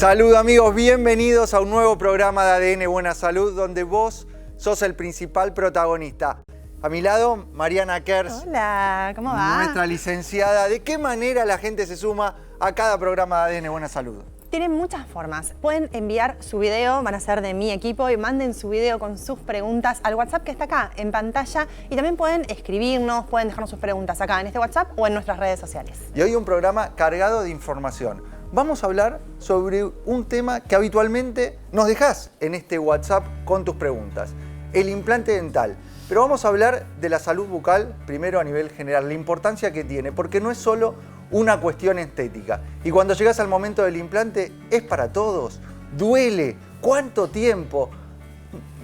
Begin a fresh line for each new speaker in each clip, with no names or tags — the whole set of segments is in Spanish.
Salud amigos, bienvenidos a un nuevo programa de ADN Buena Salud donde vos sos el principal protagonista. A mi lado, Mariana Kers.
Hola, ¿cómo va?
Nuestra licenciada. ¿De qué manera la gente se suma a cada programa de ADN Buena Salud?
Tienen muchas formas. Pueden enviar su video, van a ser de mi equipo, y manden su video con sus preguntas al WhatsApp que está acá en pantalla. Y también pueden escribirnos, pueden dejarnos sus preguntas acá en este WhatsApp o en nuestras redes sociales.
Y hoy un programa cargado de información. Vamos a hablar sobre un tema que habitualmente nos dejás en este WhatsApp con tus preguntas. El implante dental. Pero vamos a hablar de la salud bucal, primero a nivel general, la importancia que tiene, porque no es solo una cuestión estética. Y cuando llegas al momento del implante, ¿es para todos? ¿Duele? ¿Cuánto tiempo?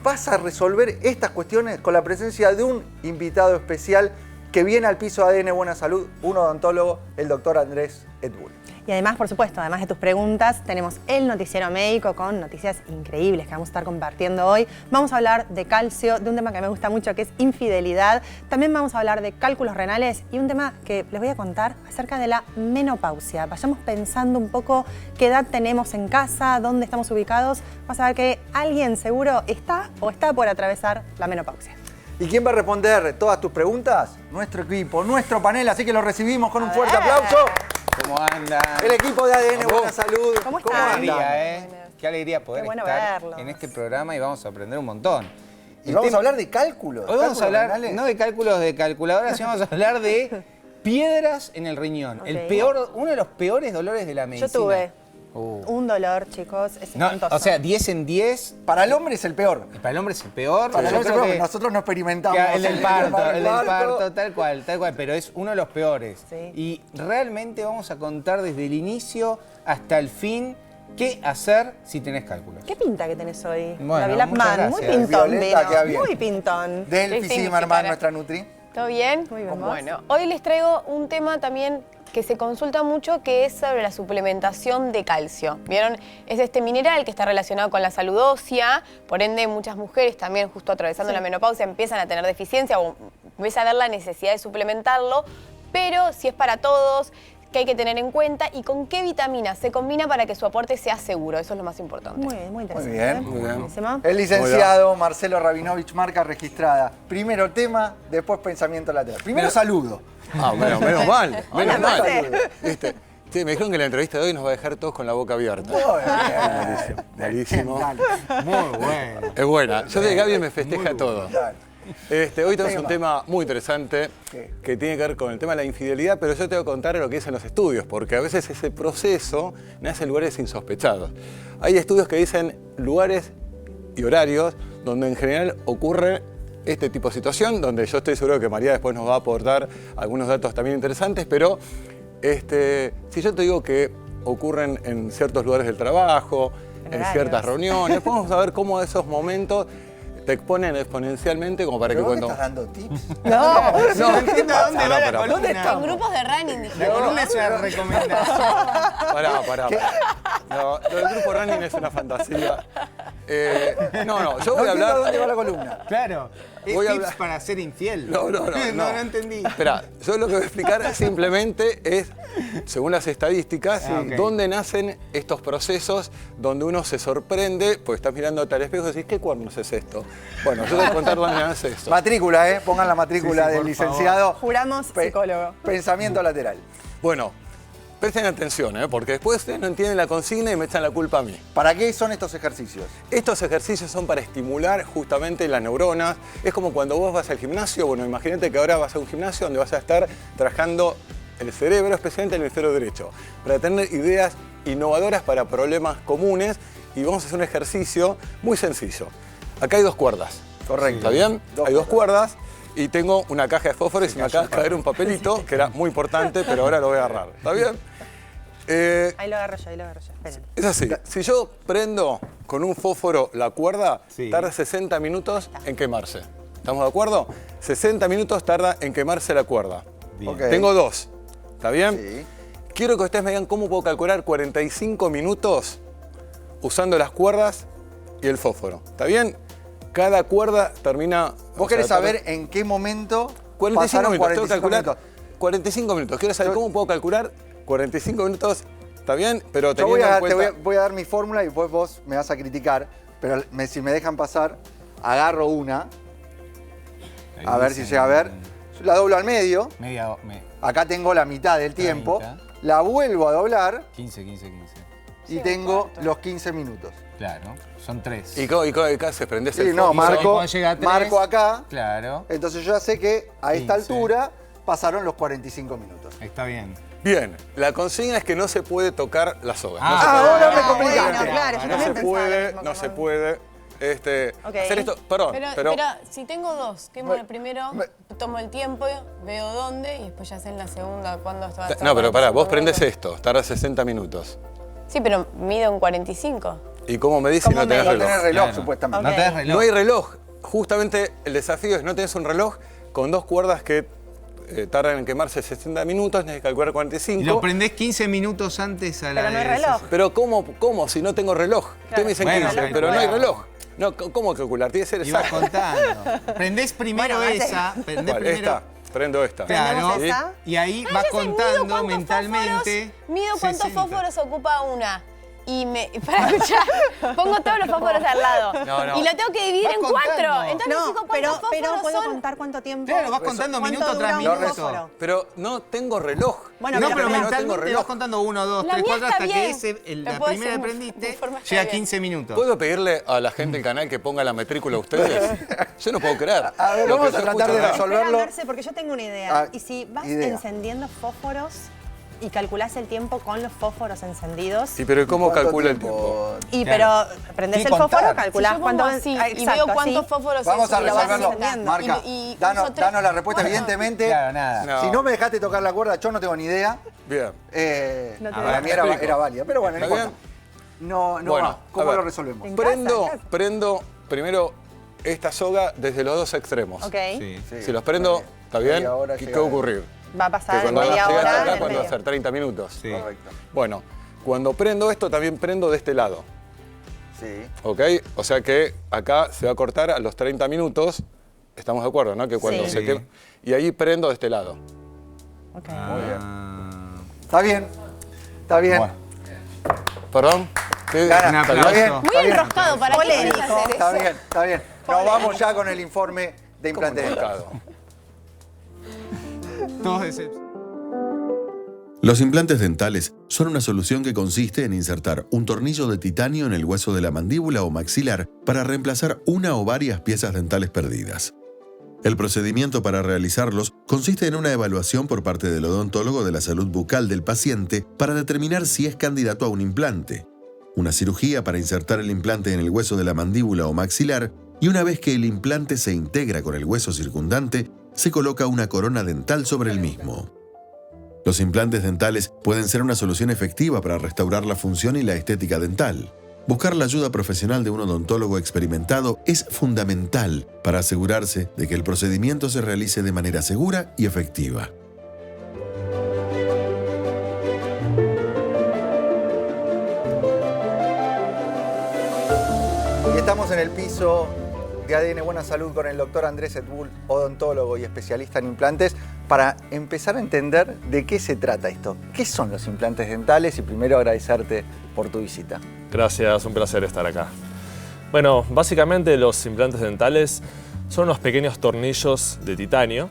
Vas a resolver estas cuestiones con la presencia de un invitado especial que viene al piso de ADN Buena Salud, un odontólogo, el doctor Andrés Edbull.
Y además, por supuesto, además de tus preguntas, tenemos el noticiero médico con noticias increíbles que vamos a estar compartiendo hoy. Vamos a hablar de calcio, de un tema que me gusta mucho que es infidelidad. También vamos a hablar de cálculos renales y un tema que les voy a contar acerca de la menopausia. Vayamos pensando un poco qué edad tenemos en casa, dónde estamos ubicados. Vas a ver que alguien seguro está o está por atravesar la menopausia.
¿Y quién va a responder todas tus preguntas? Nuestro equipo, nuestro panel, así que lo recibimos con un fuerte aplauso.
¿Cómo andan?
El equipo de ADN Buena Salud.
¿Cómo
Qué
están?
alegría, Qué alegría poder
Qué bueno
estar
verlos.
en este programa y vamos a aprender un montón.
Y vamos a hablar de cálculos.
Hoy vamos a hablar,
renales.
no de cálculos de calculadora, sino vamos a hablar de piedras en el riñón.
Ok.
Uno de los peores dolores de la medicina.
Yo tuve un dolor, chicos, es
No,
espantoso.
o sea, 10 en 10.
Para el hombre es el peor.
Para el hombre es el peor.
Para el
Yo
hombre es el
creo
peor,
que-
nosotros no experimentamos.
el del parto, tal cual, pero es uno de los peores.
Sí.
Y realmente vamos a contar desde el inicio hasta el fin qué hacer si tenés cálculos.
¿Qué pinta que tenés hoy?
Bueno,
Gaby
muchas
Lapman, muy
gracias.
pintón,
Violeta,
vino,
queda bien.
muy pintón.
Delphi
¿Qué
Zimmerman,
significará?
nuestra Nutri.
¿Todo bien?
Muy bien, ¿vos?
Bueno, hoy les traigo un tema también que se consulta mucho, que es sobre la suplementación de calcio. ¿Vieron? Es este mineral que está relacionado con la salud ósea, por ende muchas mujeres también justo atravesando la menopausia empiezan a tener deficiencia o empieza a ver la necesidad de suplementarlo, pero si es para todos, qué hay que tener en cuenta y con qué vitaminas se combina para que su aporte sea seguro. Eso es lo más importante.
Muy interesante.
bien,
muy bien.
Buenísimo.
El licenciado Marcelo Rabinovich, marca registrada. Primero tema, después pensamiento lateral. Primero saludo.
Ah, bueno, menos mal,
Hola,
menos mal.
Marce.
Sí, me dijeron que la entrevista de hoy nos va a dejar todos con la boca abierta.
Muy bien.
Buenísimo.
Dale.
Muy bueno.
Es buena. Yo de Gaby me festeja todo.
Dale.
Hoy tenemos un tema muy interesante que tiene que ver con el tema de la infidelidad, pero yo te voy a contar lo que dicen los estudios, porque a veces ese proceso nace en lugares insospechados. Hay estudios que dicen lugares y horarios donde en general ocurre este tipo de situación, donde yo estoy seguro que María después nos va a aportar algunos datos también interesantes, pero si yo te digo que ocurren en ciertos lugares del trabajo, en
horarios.
ciertas reuniones, vamos a ver cómo esos momentos te exponen exponencialmente como para que
¿Pero vos me
cuando...
estás dando tips?
No,
No entiendo a dónde va la
pero-
columna.
En grupos de running, dije.
La columna es una recomendación.
Pará. No, lo del grupo running es una fantasía. Yo
No
voy a
entiendo
hablar...
a dónde va la columna.
Claro. Es
Voy a
tips
hablar-
para ser infiel.
No.
no entendí.
Espera, yo lo que voy a explicar simplemente es, según las estadísticas,
Ok.
dónde nacen estos procesos donde uno se sorprende, pues estás mirando al espejo y decís, ¿qué cuernos es esto? Bueno, yo te voy a contar dónde nace esto.
Matrícula, pongan la matrícula
Sí,
del
por
licenciado.
Juramos psicólogo.
Pensamiento lateral.
Bueno, presten atención, porque después ustedes no entienden la consigna y me echan la culpa a mí.
¿Para qué son estos ejercicios?
Estos ejercicios son para estimular justamente las neuronas. Es como cuando vos vas al gimnasio. Bueno, imagínate que ahora vas a un gimnasio donde vas a estar trabajando el cerebro, especialmente el hemisferio derecho, para tener ideas innovadoras para problemas comunes. Y vamos a hacer un ejercicio muy sencillo. Acá hay 2 cuerdas.
Correcto.
¿Está bien?
Dos
Hay 2 cuerdas. Y tengo una caja de fósforos y me acaba de caer un papelito que era muy importante, pero ahora lo voy a agarrar. ¿Está bien?
Ahí lo agarro yo, Esperen.
Es así, si yo prendo con un fósforo la cuerda,
Sí.
tarda 60 minutos en quemarse. ¿Estamos de acuerdo? 60 minutos tarda en quemarse la cuerda.
Bien.
Ok.
Tengo 2, ¿está bien?
Sí.
Quiero que ustedes me digan cómo puedo calcular 45 minutos usando las cuerdas y el fósforo. ¿Está bien? Cada cuerda termina...
¿Vos querés saber en qué momento
45
pasaron
minutos, tengo que
45
calcular
minutos?
45 minutos. Quiero saber cómo puedo calcular 45 minutos ¿está bien? Pero
Yo voy
teniendo
a,
en cuenta...
voy a dar mi fórmula y después vos me vas a criticar. Pero si me dejan pasar, agarro una. A ver si llega a ver. La doblo al medio. Acá tengo la mitad del tiempo.
30.
La vuelvo a doblar
15, 15, 15.
y tengo los 15 minutos.
Claro, son 3.
¿Y qué haces? ¿Prendés
Sí,
el
no,
foco?
marco,
llega a 3.
marco acá.
Claro.
Entonces yo ya sé que a esta
15.
altura pasaron los 45 minutos.
Está bien.
Bien, la consigna es que no se puede tocar la soga.
Ah,
no se puede,
ahora me
bueno,
complicaste.
claro, yo
no
también
se
pensaba
puede,
lo mismo
no
que
se
vos.
puede
Ok.
hacer esto. Perdón,
Pero si tengo dos, ¿qué
Me-
primero? Tomo el tiempo, veo dónde y después ya sé en la segunda cuándo está.
No, pero pará, vos prendés esto, tarda 60 minutos.
Sí, pero mido en 45.
¿Y cómo me dice si
¿Cómo
no tenés
medís?
No
reloj?
tenés reloj,
Claro.
supuestamente.
No tenés reloj.
No hay reloj. Justamente el desafío es no tenés un reloj con dos cuerdas que tardan en quemarse 60 minutos, tenés que calcular 45.
Y lo prendés 15 minutos antes a la
Pero no hay
de
reloj.
Pero ¿cómo si no tengo reloj? Ustedes me dicen
Bueno,
15,
reloj,
pero no hay
bueno.
reloj. No, ¿cómo calcular? Tiene que ser
Y vas
exacto.
contando. Prendés primero
Bueno,
esa. Prendés
¿Cuál?
primero.
Esta. Prendo esta.
Claro.
Prendemos esa.
Y ahí vas contando mentalmente.
Mido cuántos
60.
fósforos ocupa una. Y para escuchar, pongo todos los fósforos al lado.
No.
Y lo tengo que dividir
Vas
en 4.
contando.
Entonces
No,
fijo
pero
cuántos fósforos
puedo
son.
contar cuánto tiempo.
Claro, vas contando
¿Cuánto
minuto
dura
tras
un
minuto.
fósforo?
Pero no tengo reloj.
Bueno,
No,
pero
pero
espera,
no tengo
mentalmente
reloj.
vas contando 1, 2,
La
3,
mía
4
está
hasta que
bien.
ese,
Lo
la
puedo
primera
hacer
que
de
prendiste
forma está
llega a
bien.
15 minutos.
¿Puedo pedirle a la gente del canal que ponga la matrícula a ustedes? Yo no puedo creer.
A ver,
Lo
vamos
que
a
yo
tratar de
escucho acá.
resolver.
Espera,
Resolverlo.
Marce, porque yo tengo una idea.
Ah,
¿Y si vas
idea.
encendiendo fósforos y calculás el tiempo con los fósforos encendidos?
Sí, pero ¿cómo
¿Cuánto
calcula el tiempo?
Y
Claro.
pero prendés
Tiene
el
que
fósforo,
contar.
calculás
Si yo
cuánto...
pongo así y
exacto,
veo cuántos
así.
fósforos
Vamos a
y lo vas
resolverlo.
encendiendo.
Marca,
Y
danos,
uso tres.
danos la respuesta.
Bueno,
Evidentemente,
Claro, nada.
No.
si no me dejaste tocar la cuerda, yo no tengo ni idea.
Bien.
No te
Para mí
explico.
era válida, pero bueno, no
¿Está
importa. No
Bueno,
va. ¿Cómo
a ver.
lo resolvemos?
En
Prendo
casa.
primero esta soga desde los dos extremos.
Ok.
Sí.
Sí,
Si los prendo, ¿está bien?
media hora
¿Y qué
llega
va a ocurrir?
Va a
Que
pasar
cuando
media
llegas
hora
acá,
en
¿cuándo va a
medio.
ser? 30 minutos.
Sí.
Correcto.
Bueno, cuando prendo esto, también prendo de este lado.
Sí.
¿Ok? O sea que acá se va a cortar a los 30 minutos. Estamos de acuerdo, ¿no? Que cuando
Sí.
se quema. Y ahí prendo de este lado.
Ok.
Muy bien. Está bien. Está bien.
Bueno.
¿Perdón? ¿Sí?
Gana.
Un
Está
aplauso.
bien.
Muy
Está bien.
enroscado, ¿para qué
Polémico.
querés hacer
Está
eso?
bien, está bien. Nos vamos ya con el informe de implantes dentales.
Complicado.
Todos excepto.
Los implantes dentales son una solución que consiste en insertar un tornillo de titanio en el hueso de la mandíbula o maxilar para reemplazar una o varias piezas dentales perdidas. El procedimiento para realizarlos consiste en una evaluación por parte del odontólogo de la salud bucal del paciente para determinar si es candidato a un implante, una cirugía para insertar el implante en el hueso de la mandíbula o maxilar y una vez que el implante se integra con el hueso circundante, se coloca una corona dental sobre el mismo. Los implantes dentales pueden ser una solución efectiva para restaurar la función y la estética dental. Buscar la ayuda profesional de un odontólogo experimentado es fundamental para asegurarse de que el procedimiento se realice de manera segura y efectiva.
Y estamos en el piso de ADN Buena Salud con el doctor Andrés Etbull, odontólogo y especialista en implantes, para empezar a entender de qué se trata esto. ¿Qué son los implantes dentales? Y primero agradecerte por tu visita.
Gracias, un placer estar acá. Bueno, básicamente los implantes dentales son unos pequeños tornillos de titanio,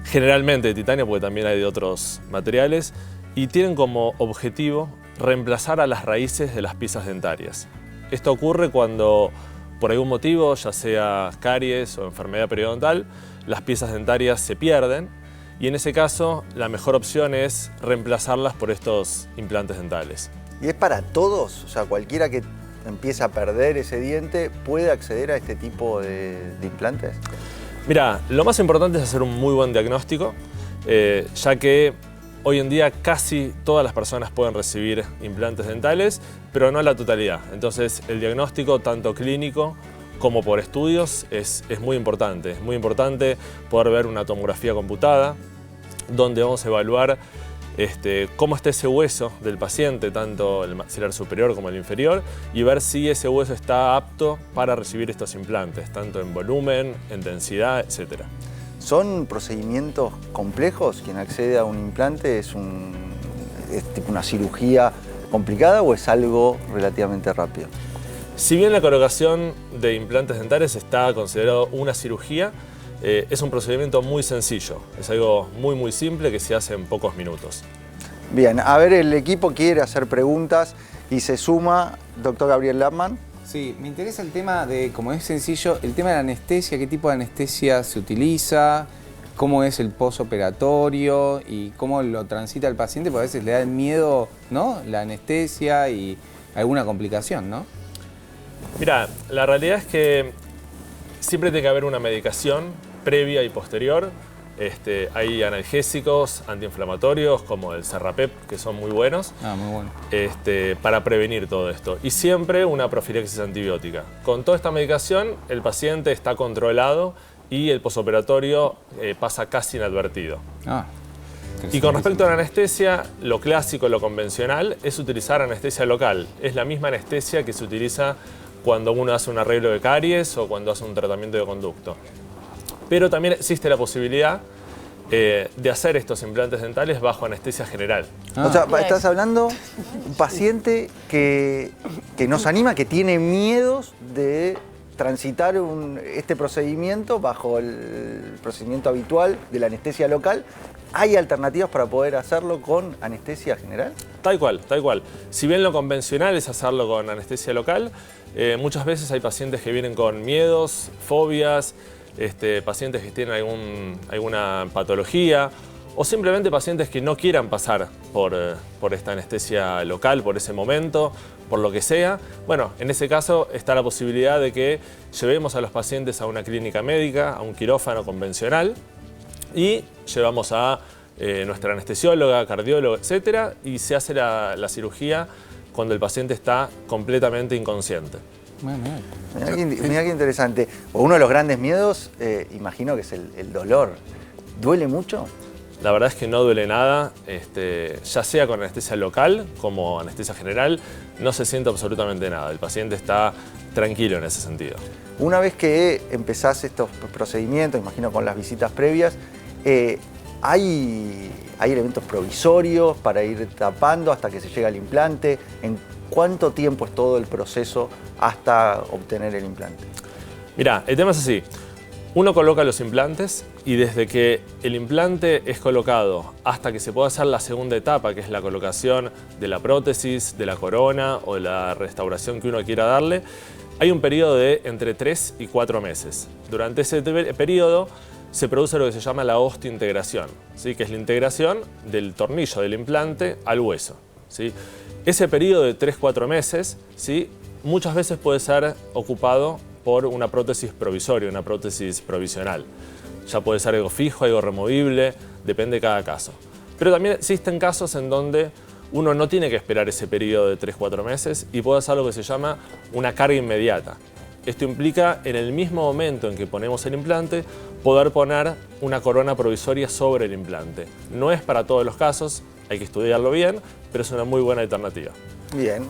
generalmente de titanio porque también hay de otros materiales, y tienen como objetivo reemplazar a las raíces de las piezas dentarias. Esto ocurre cuando, por algún motivo, ya sea caries o enfermedad periodontal, las piezas dentarias se pierden y en ese caso la mejor opción es reemplazarlas por estos implantes dentales.
¿Y es para todos? O sea, cualquiera que empieza a perder ese diente puede acceder a este tipo de implantes.
Mira, lo más importante es hacer un muy buen diagnóstico, ya que hoy en día casi todas las personas pueden recibir implantes dentales, pero no la totalidad. Entonces el diagnóstico, tanto clínico como por estudios, es muy importante. Es muy importante poder ver una tomografía computada, donde vamos a evaluar cómo está ese hueso del paciente, tanto el maxilar superior como el inferior, y ver si ese hueso está apto para recibir estos implantes, tanto en volumen, en densidad, etc.
¿Son procedimientos complejos? Quien accede a un implante es tipo una cirugía complicada o es algo relativamente rápido?
Si bien la colocación de implantes dentales está considerado una cirugía, es un procedimiento muy sencillo. Es algo muy simple que se hace en pocos minutos.
Bien, a ver, el equipo quiere hacer preguntas y se suma doctor Gabriel Lapman.
Sí, me interesa el tema de, como es sencillo, el tema de la anestesia, qué tipo de anestesia se utiliza, cómo es el posoperatorio y cómo lo transita el paciente, porque a veces le da el miedo, ¿no? La anestesia y alguna complicación, ¿no?
Mira, la realidad es que siempre tiene que haber una medicación previa y posterior. Hay analgésicos, antiinflamatorios como el Serrapep, que son muy buenos.
Muy bueno.
Para prevenir todo esto. Y siempre una profilaxis antibiótica. Con toda esta medicación, el paciente está controlado y el posoperatorio pasa casi inadvertido. Y con respecto a la anestesia, lo clásico, lo convencional, es utilizar anestesia local. Es la misma anestesia que se utiliza cuando uno hace un arreglo de caries o cuando hace un tratamiento de conducto. Pero también existe la posibilidad de hacer estos implantes dentales bajo anestesia general.
O sea, estás hablando de un paciente que nos anima, que tiene miedos de transitar este procedimiento bajo el procedimiento habitual de la anestesia local. ¿Hay alternativas para poder hacerlo con anestesia general?
Tal cual, tal cual. Si bien lo convencional es hacerlo con anestesia local, muchas veces hay pacientes que vienen con miedos, fobias, pacientes que tienen alguna patología o simplemente pacientes que no quieran pasar por esta anestesia local, por ese momento, por lo que sea. Bueno, en ese caso está la posibilidad de que llevemos a los pacientes a una clínica médica, a un quirófano convencional y llevamos a nuestra anestesióloga, cardióloga, etcétera, y se hace la cirugía cuando el paciente está completamente inconsciente.
Mirá qué interesante. Uno de los grandes miedos, imagino que es el dolor. ¿Duele mucho?
La verdad es que no duele nada, ya sea con anestesia local como anestesia general, no se siente absolutamente nada. El paciente está tranquilo en ese sentido. Una
vez que empezás estos procedimientos, imagino con las visitas previas, ¿hay elementos provisorios para ir tapando hasta que se llega al implante? ¿En cuánto tiempo es todo el proceso hasta obtener el implante?
Mirá, el tema es así. Uno coloca los implantes y desde que el implante es colocado hasta que se pueda hacer la segunda etapa, que es la colocación de la prótesis, de la corona o de la restauración que uno quiera darle, hay un periodo de entre 3 y 4 meses. Durante ese periodo se produce lo que se llama la osteointegración, ¿sí? Que es la integración del tornillo del implante al hueso, ¿sí? Ese periodo de 3-4 meses, ¿sí? Muchas veces puede ser ocupado por una prótesis provisoria, una prótesis provisional. Ya puede ser algo fijo, algo removible, depende de cada caso. Pero también existen casos en donde uno no tiene que esperar ese periodo de 3-4 meses y puede hacer lo que se llama una carga inmediata. Esto implica, en el mismo momento en que ponemos el implante, poder poner una corona provisoria sobre el implante. No es para todos los casos, hay que estudiarlo bien, pero es una muy buena alternativa.
Bien.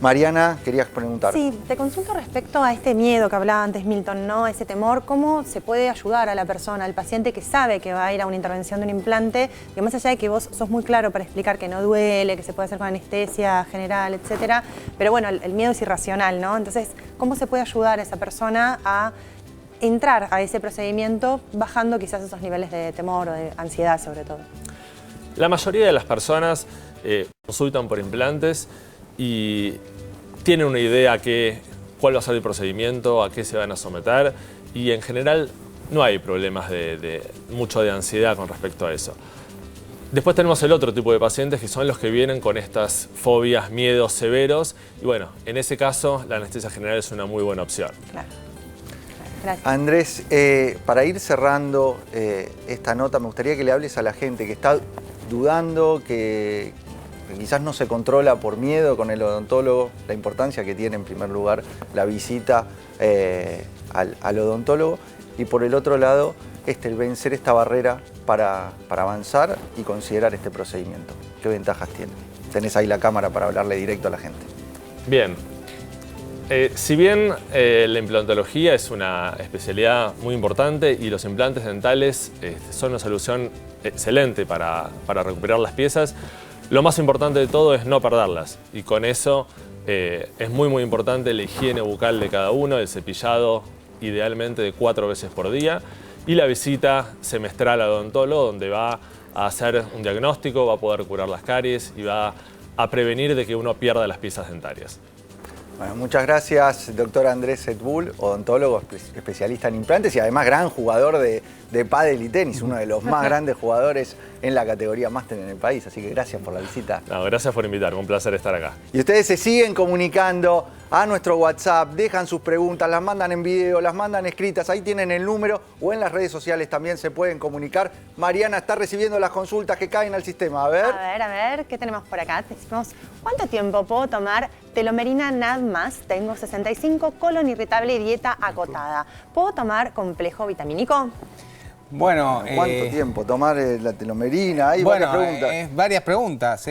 Mariana, querías preguntar.
Sí, te consulto respecto a este miedo que hablaba antes Milton, ¿no? Ese temor, ¿cómo se puede ayudar a la persona, al paciente que sabe que va a ir a una intervención de un implante? Que más allá de que vos sos muy claro para explicar que no duele, que se puede hacer con anestesia general, etcétera, pero bueno, el miedo es irracional, ¿no? Entonces, ¿cómo se puede ayudar a esa persona a entrar a ese procedimiento bajando quizás esos niveles de temor o de ansiedad sobre todo?
La mayoría de las personas consultan por implantes y tienen una idea de cuál va a ser el procedimiento, a qué se van a someter y en general no hay problemas mucho de ansiedad con respecto a eso. Después tenemos el otro tipo de pacientes que son los que vienen con estas fobias, miedos severos y bueno, en ese caso la anestesia general es una muy buena opción.
Claro. Gracias.
Andrés, para ir cerrando esta nota, me gustaría que le hables a la gente que está dudando, que quizás no se controla por miedo con el odontólogo, la importancia que tiene en primer lugar la visita al odontólogo y por el otro lado el vencer esta barrera para avanzar y considerar este procedimiento. ¿Qué ventajas tiene? Tenés ahí la cámara para hablarle directo a la gente.
Bien. Si bien la implantología es una especialidad muy importante y los implantes dentales son una solución excelente para recuperar las piezas, lo más importante de todo es no perderlas. Y con eso es muy importante la higiene bucal de cada uno, el cepillado idealmente de 4 veces por día y la visita semestral al odontólogo, donde va a hacer un diagnóstico, va a poder curar las caries y va a prevenir de que uno pierda las piezas dentarias.
Bueno, muchas gracias, doctor Andrés Setbul, odontólogo especialista en implantes y además gran jugador de pádel y tenis, uno de los más grandes jugadores en la categoría máster en el país. Así que gracias por la visita.
No, gracias por invitarme, un placer estar acá.
Y ustedes se siguen comunicando a nuestro WhatsApp, dejan sus preguntas, las mandan en video, las mandan escritas, ahí tienen el número o en las redes sociales también se pueden comunicar. Mariana está recibiendo las consultas que caen al sistema. A ver,
¿qué tenemos por acá? Te decimos, ¿cuánto tiempo puedo tomar telomerina NAD+? Tengo 65, colon irritable y dieta acotada. ¿Puedo tomar complejo vitamínico?
Bueno,
¿cuánto tiempo tomar la telomerina? Hay
bueno,
varias preguntas.
Varias preguntas,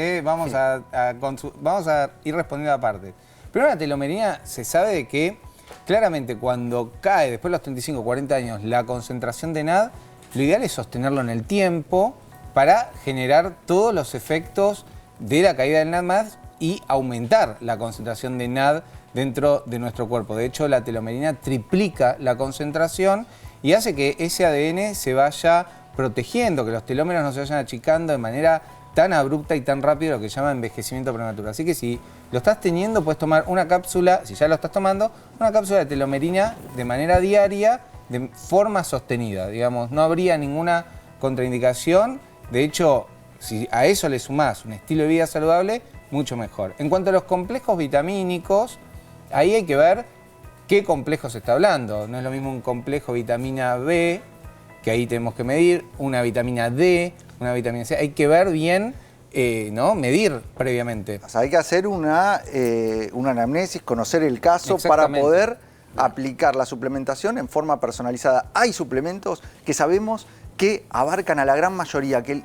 vamos a ir respondiendo aparte. Primero, la telomerina se sabe de que claramente cuando cae después de los 35, 40 años la concentración de NAD, lo ideal es sostenerlo en el tiempo para generar todos los efectos de la caída del NAD+ y aumentar la concentración de NAD dentro de nuestro cuerpo. De hecho, la telomerina triplica la concentración y hace que ese ADN se vaya protegiendo, que los telómeros no se vayan achicando de manera tan abrupta y tan rápida, lo que se llama envejecimiento prematuro. Así que si lo estás teniendo, puedes tomar una cápsula, si ya lo estás tomando, una cápsula de telomerina de manera diaria, de forma sostenida. Digamos, no habría ninguna contraindicación. De hecho, si a eso le sumás un estilo de vida saludable, mucho mejor. En cuanto a los complejos vitamínicos, ahí hay que ver qué complejo se está hablando. No es lo mismo un complejo vitamina B, que ahí tenemos que medir, una vitamina D, una vitamina C. Hay que ver bien, ¿no? Medir previamente.
O sea, hay que hacer una anamnesis, conocer el caso para poder aplicar la suplementación en forma personalizada. Hay suplementos que sabemos que abarcan a la gran mayoría, que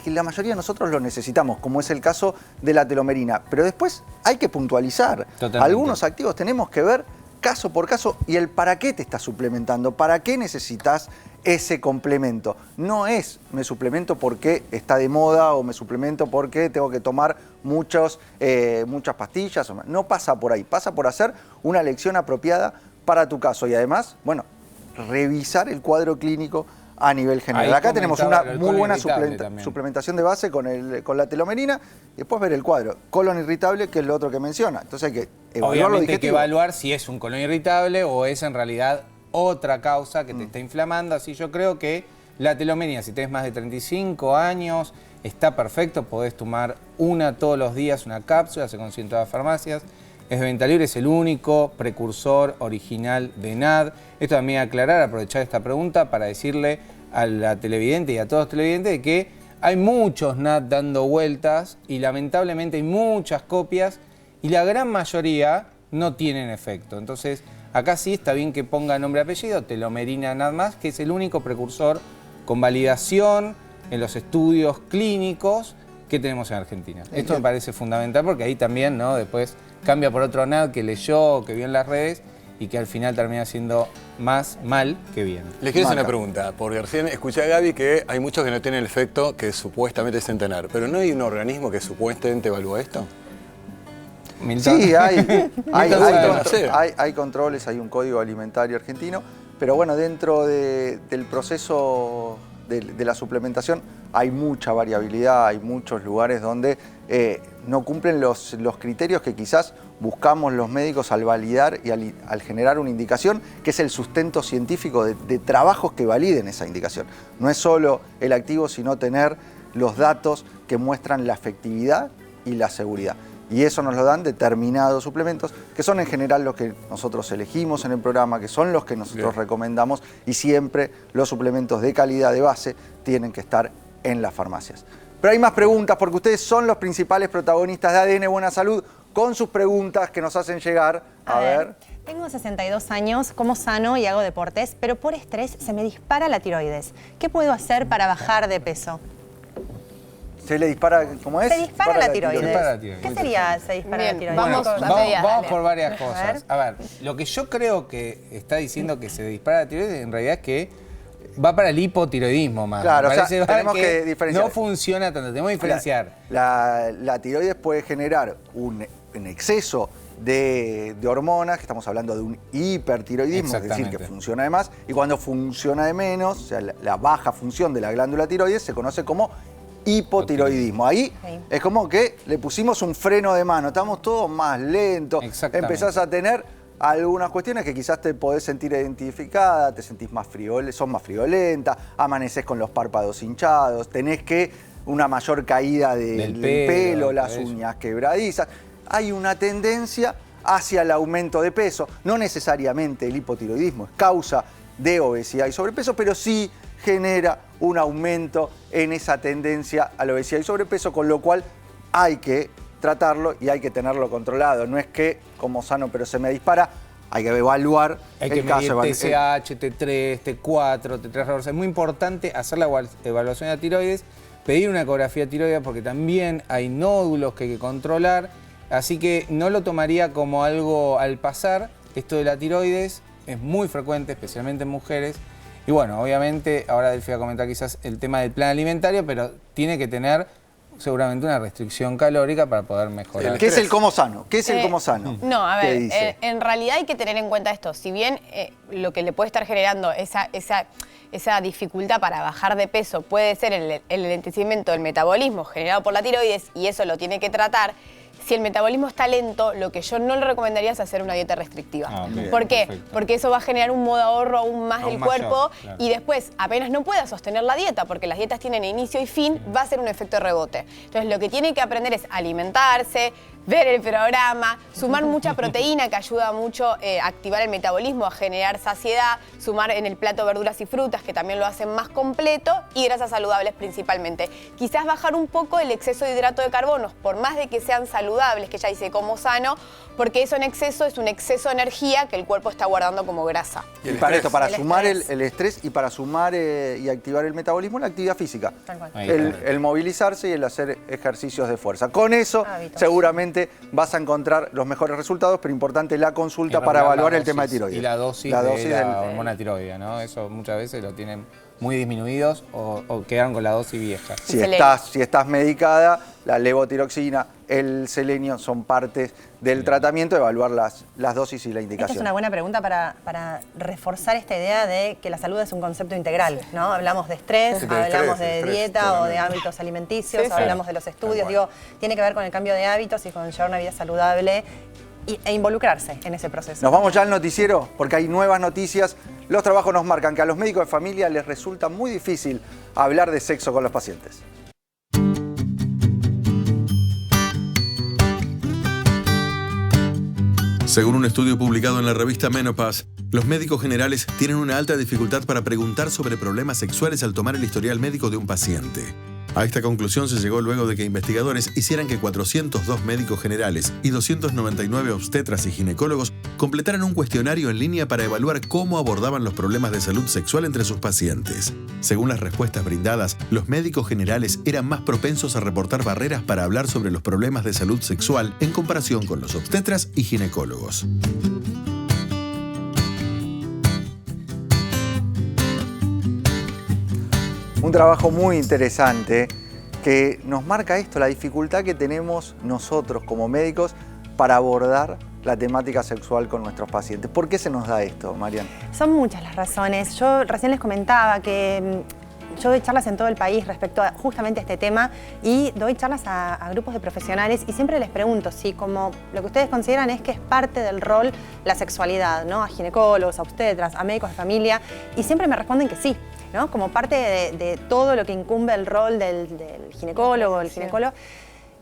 la mayoría de nosotros lo necesitamos, como es el caso de la telomerina. Pero después hay que puntualizar.
Totalmente.
Algunos activos tenemos que ver caso por caso y el para qué te estás suplementando, para qué necesitas ese complemento. No es me suplemento porque está de moda o me suplemento porque tengo que tomar muchas pastillas. No pasa por ahí, pasa por hacer una elección apropiada para tu caso y además, bueno, revisar el cuadro clínico a nivel general. Acá tenemos una muy buena suplementación de base con la telomerina y después ver el cuadro. Colon irritable, que es lo otro que menciona. Entonces hay que evaluar
Obviamente hay que evaluar si es un colon irritable o es en realidad otra causa que te está inflamando. Así yo creo que la telomerina, si tenés más de 35 años, está perfecto. Podés tomar una todos los días, una cápsula, se consigue en todas las farmacias. Es de venta libre, es el único precursor original de NAD. Esto también aclarar, aprovechar esta pregunta para decirle a la televidente y a todos los televidentes de que hay muchos NAD dando vueltas y lamentablemente hay muchas copias y la gran mayoría no tienen efecto. Entonces, acá sí está bien que ponga nombre y apellido, telomerina NAD+, que es el único precursor con validación en los estudios clínicos que tenemos en Argentina. Esto me parece fundamental porque ahí también, ¿no? Después cambia por otro NAD que leyó, que vio en las redes y que al final termina siendo más mal que bien.
Les quiero hacer una pregunta, porque recién escuché a Gaby que hay muchos que no tienen el efecto que supuestamente dicen tener, pero ¿no hay un organismo que supuestamente evalúa esto?
Milton.
Sí, hay controles, hay un código alimentario argentino, pero bueno, dentro del proceso de la suplementación hay mucha variabilidad, hay muchos lugares donde no cumplen los criterios que quizás buscamos los médicos al validar y al generar una indicación, que es el sustento científico de trabajos que validen esa indicación. No es solo el activo, sino tener los datos que muestran la efectividad y la seguridad. Y eso nos lo dan determinados suplementos, que son en general los que nosotros elegimos en el programa, que son los que nosotros recomendamos, y siempre los suplementos de calidad de base tienen que estar en las farmacias. Pero hay más preguntas, porque ustedes son los principales protagonistas de ADN Buena Salud, con sus preguntas que nos hacen llegar. A ver.
Tengo 62 años, como sano y hago deportes, pero por estrés se me dispara la tiroides. ¿Qué puedo hacer para bajar de peso?
¿Se le dispara, cómo es?
Se dispara la tiroides.
Se dispara la tiroides.
¿Qué sería se dispara la tiroides?
Vamos por varias cosas. A ver, lo que yo creo que está diciendo que se dispara la tiroides en realidad es que va para el hipotiroidismo más.
Claro,
Me
o sea,
parece
tenemos que diferenciar.
No funciona tanto, tenemos que diferenciar.
La tiroides puede generar un exceso de hormonas, que estamos hablando de un hipertiroidismo, es decir, que
Exactamente.
funciona de más, y cuando funciona de menos, o sea, la baja función de la glándula tiroides se conoce como hipotiroidismo. Ahí
Sí.
es como que le pusimos un freno de mano, estamos todos más lentos,
Exactamente.
empezás a tener algunas cuestiones que quizás te podés sentir identificada, te sentís más sos más friolenta, amaneces con los párpados hinchados, tenés una mayor caída del pelo, las
cabello.
uñas quebradizas. Hay una tendencia hacia el aumento de peso. No necesariamente el hipotiroidismo es causa de obesidad y sobrepeso, pero sí genera un aumento en esa tendencia a la obesidad y sobrepeso, con lo cual hay que tratarlo y hay que tenerlo controlado. No es que como sano pero se me dispara, hay que evaluar
Hay que
el caso.
medir TSH, T3, T4, T3 reversa. Es muy importante hacer la evaluación de la tiroides, pedir una ecografía tiroidea porque también hay nódulos que hay que controlar. Así que no lo tomaría como algo al pasar. Esto de la tiroides es muy frecuente, especialmente en mujeres. Y bueno, obviamente, ahora Delphi va a comentar quizás el tema del plan alimentario, pero tiene que tener seguramente una restricción calórica para poder mejorar.
¿Qué es el como sano? ¿Qué es el como sano?
No, a
¿Qué
ver,
dice?
en realidad hay que tener en cuenta esto. Si bien lo que le puede estar generando esa dificultad para bajar de peso puede ser el enlentecimiento del metabolismo generado por la tiroides, y eso lo tiene que tratar, si el metabolismo está lento, lo que yo no le recomendaría es hacer una dieta restrictiva.
Ah, ok,
¿Por qué?
perfecto.
Porque eso va a generar un modo de ahorro aún más
Aún
del
mayor,
cuerpo,
claro.
y después apenas no pueda sostener la dieta, porque las dietas tienen inicio y fin, va a ser un efecto de rebote. Entonces lo que tiene que aprender es alimentarse, ver el programa, sumar mucha proteína que ayuda mucho a activar el metabolismo, a generar saciedad, sumar en el plato verduras y frutas que también lo hacen más completo, y grasas saludables principalmente. Quizás bajar un poco el exceso de hidrato de carbonos, por más de que sean saludables, que ella dice como sano, porque eso en exceso es un exceso de energía que el cuerpo está guardando como grasa.
Y para esto, para
El
sumar
estrés.
el estrés y para sumar y activar el metabolismo, la actividad física.
Tal cual.
Ahí está.
El movilizarse y el hacer ejercicios de fuerza. Con eso
Hábitos.
seguramente vas a encontrar los mejores resultados, pero importante la consulta para evaluar el tema de tiroides.
Y la dosis de la hormona tiroidea, ¿no? Eso muchas veces lo tienen muy disminuidos o quedan con la dosis vieja.
Si
Selenio.
estás medicada, la levotiroxina, el selenio son partes del tratamiento, evaluar las dosis y la
Esta
indicación.
es una buena pregunta para reforzar esta idea de que la salud es un concepto integral, ¿no? Hablamos de estrés,
Sí, de
hablamos
estrés,
de
estrés,
dieta o de
totalmente.
hábitos alimenticios,
Sí, sí.
hablamos de los estudios.
cual.
Digo, tiene que ver con el cambio de hábitos y con llevar una vida saludable e involucrarse en ese proceso.
Nos vamos ya al noticiero porque hay nuevas noticias. Los trabajos nos marcan que a los médicos de familia les resulta muy difícil hablar de sexo con los pacientes.
Según un estudio publicado en la revista Menopause, los médicos generales tienen una alta dificultad para preguntar sobre problemas sexuales al tomar el historial médico de un paciente. A esta conclusión se llegó luego de que investigadores hicieran que 402 médicos generales y 299 obstetras y ginecólogos completaran un cuestionario en línea para evaluar cómo abordaban los problemas de salud sexual entre sus pacientes. Según las respuestas brindadas, los médicos generales eran más propensos a reportar barreras para hablar sobre los problemas de salud sexual en comparación con los obstetras y ginecólogos.
Un trabajo muy interesante que nos marca esto, la dificultad que tenemos nosotros como médicos para abordar la temática sexual con nuestros pacientes. ¿Por qué se nos da esto, Marian?
Son muchas las razones. Yo recién les comentaba que yo doy charlas en todo el país respecto a justamente este tema y doy charlas a grupos de profesionales y siempre les pregunto si como lo que ustedes consideran es que es parte del rol la sexualidad, ¿no? A ginecólogos, a obstetras, a médicos de familia, y siempre me responden que sí, ¿no? Como parte de todo lo que incumbe el rol del ginecólogo, el ginecólogo.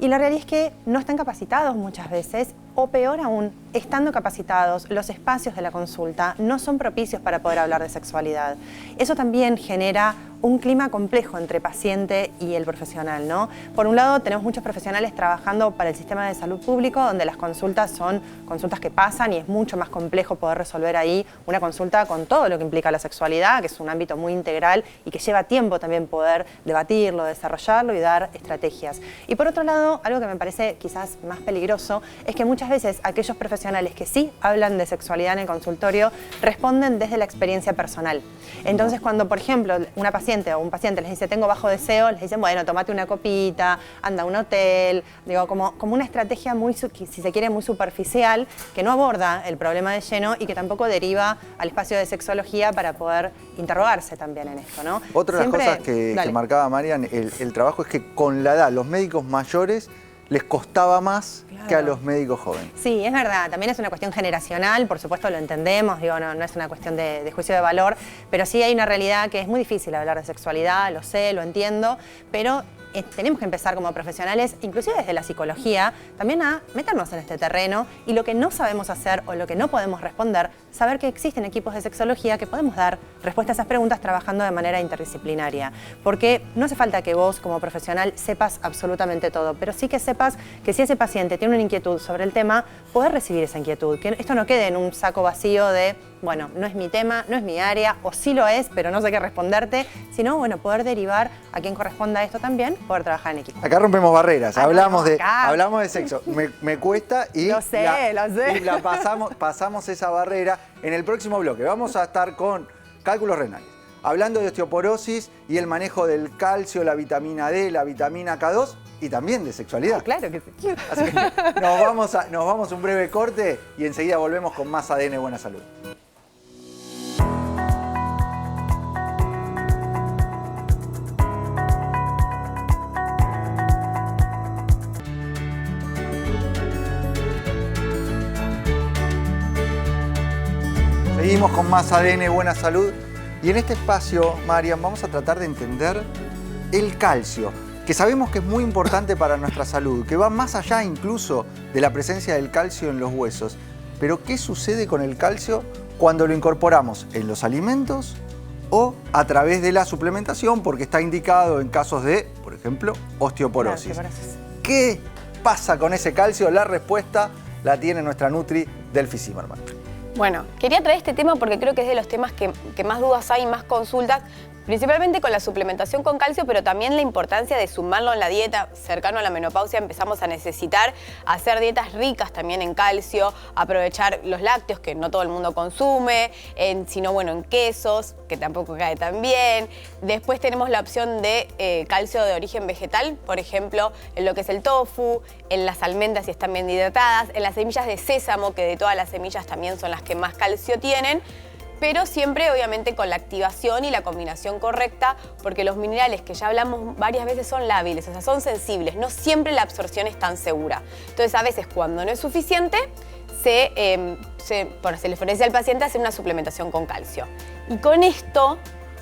Y la realidad es que no están capacitados muchas veces, o peor aún, estando capacitados, los espacios de la consulta no son propicios para poder hablar de sexualidad. Eso también genera un clima complejo entre paciente y el profesional, ¿no? Por un lado, tenemos muchos profesionales trabajando para el sistema de salud público, donde las consultas son consultas que pasan y es mucho más complejo poder resolver ahí una consulta con todo lo que implica la sexualidad, que es un ámbito muy integral y que lleva tiempo también poder debatirlo, desarrollarlo y dar estrategias. Y por otro lado, algo que me parece quizás más peligroso es que muchas veces aquellos profesionales que sí hablan de sexualidad en el consultorio responden desde la experiencia personal. Entonces, cuando, por ejemplo, una paciente o un paciente les dice tengo bajo deseo, les dicen, bueno, tomate una copita, anda a un hotel, digo, como una estrategia muy, si se quiere, muy superficial, que no aborda el problema de lleno y que tampoco deriva al espacio de sexología para poder interrogarse también en esto, ¿no?
Otra de las cosas que marcaba Marian, el trabajo es que con la edad, los médicos mayores les costaba más que a los médicos jóvenes.
Sí, es verdad. También es una cuestión generacional, por supuesto lo entendemos, digo, no es una cuestión de juicio de valor, pero sí hay una realidad que es muy difícil hablar de sexualidad, lo sé, lo entiendo, pero tenemos que empezar como profesionales, inclusive desde la psicología, también a meternos en este terreno y lo que no sabemos hacer o lo que no podemos responder, saber que existen equipos de sexología que podemos dar respuesta a esas preguntas trabajando de manera interdisciplinaria. Porque no hace falta que vos como profesional sepas absolutamente todo, pero sí que sepas que si ese paciente tiene una inquietud sobre el tema, poder recibir esa inquietud, que esto no quede en un saco vacío de, bueno, no es mi tema, no es mi área, o sí lo es, pero no sé qué responderte, sino, bueno, poder derivar a quien corresponda esto también, poder trabajar en equipo.
Acá rompemos barreras, hablamos
no,
de sexo, me cuesta y
lo sé.
Y pasamos esa barrera. En el próximo bloque vamos a estar con cálculos renales, hablando de osteoporosis y el manejo del calcio, la vitamina D, la vitamina K2 y también de sexualidad.
Claro que sí.
Así que nos vamos a un breve corte y enseguida volvemos con más ADN Buena Salud. Seguimos con más ADN Buena Salud y en este espacio, Marian, vamos a tratar de entender el calcio, que sabemos que es muy importante para nuestra salud, que va más allá incluso de la presencia del calcio en los huesos. Pero ¿qué sucede con el calcio cuando lo incorporamos en los alimentos o a través de la suplementación? Porque está indicado en casos de, por ejemplo, osteoporosis. ¿Qué pasa con ese calcio? La respuesta la tiene nuestra Nutri, Delphi Zimmerman.
Bueno, quería traer este tema porque creo que es de los temas que más dudas hay, más consultas, principalmente con la suplementación con calcio, pero también la importancia de sumarlo en la dieta. Cercano a la menopausia empezamos a necesitar hacer dietas ricas también en calcio, aprovechar los lácteos que no todo el mundo consume, sino bueno, en quesos, que tampoco cae tan bien. Después tenemos la opción de calcio de origen vegetal, por ejemplo, en lo que es el tofu, en las almendras si están bien hidratadas, en las semillas de sésamo, que de todas las semillas también son las que más calcio tienen, pero siempre obviamente con la activación y la combinación correcta, porque los minerales que ya hablamos varias veces son lábiles, o sea, son sensibles, no siempre la absorción es tan segura. Entonces a veces cuando no es suficiente, se le ofrece al paciente hacer una suplementación con calcio. Y con esto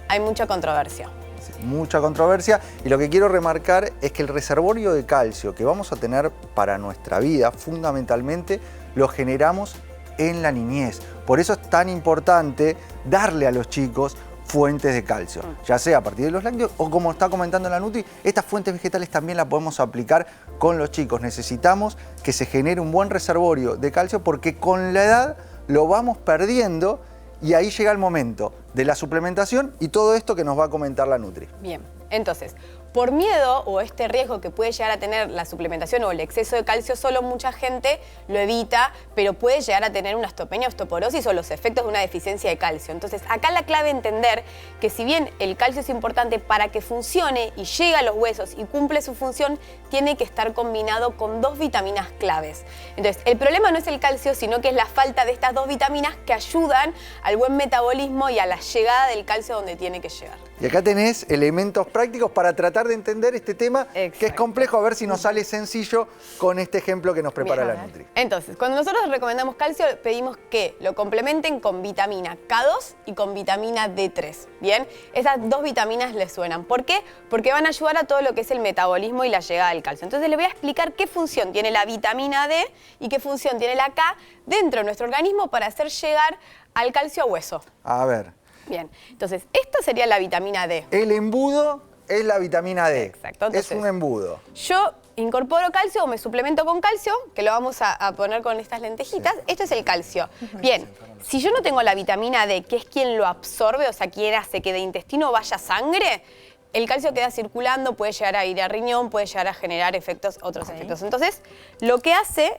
hay mucha controversia.
Sí, mucha controversia, y lo que quiero remarcar es que el reservorio de calcio que vamos a tener para nuestra vida, fundamentalmente, lo generamos en la niñez. Por eso es tan importante darle a los chicos fuentes de calcio, ya sea a partir de los lácteos o, como está comentando la Nutri, estas fuentes vegetales también las podemos aplicar con los chicos. Necesitamos que se genere un buen reservorio de calcio porque con la edad lo vamos perdiendo y ahí llega el momento de la suplementación y todo esto que nos va a comentar la Nutri.
Bien, entonces, por miedo o este riesgo que puede llegar a tener la suplementación o el exceso de calcio, solo mucha gente lo evita, pero puede llegar a tener una osteopenia, osteoporosis o los efectos de una deficiencia de calcio. Entonces, acá la clave es entender que si bien el calcio es importante para que funcione y llegue a los huesos y cumple su función, tiene que estar combinado con dos vitaminas claves. Entonces, el problema no es el calcio, sino que es la falta de estas dos vitaminas que ayudan al buen metabolismo y a la llegada del calcio donde tiene que llegar.
Y acá tenés elementos prácticos para tratar de entender este tema. Exacto. Que es complejo, a ver si nos sale sencillo con este ejemplo que nos prepara la Nutri.
Entonces, cuando nosotros recomendamos calcio, pedimos que lo complementen con vitamina K2 y con vitamina D3. Bien, esas dos vitaminas les suenan. ¿Por qué? Porque van a ayudar a todo lo que es el metabolismo y la llegada del calcio. Entonces les voy a explicar qué función tiene la vitamina D y qué función tiene la K dentro de nuestro organismo para hacer llegar al calcio a hueso.
A ver.
Bien, entonces, esta sería la vitamina D.
El embudo es la vitamina D.
Exacto. Entonces,
es un embudo.
Yo incorporo calcio o me suplemento con calcio, que lo vamos a poner con estas lentejitas. Esto es el calcio. Bien, si yo no tengo la vitamina D, que es quien lo absorbe, o sea, quien hace que de intestino vaya sangre, el calcio queda circulando, puede llegar a ir a riñón, puede llegar a generar otros efectos. Entonces, lo que hace,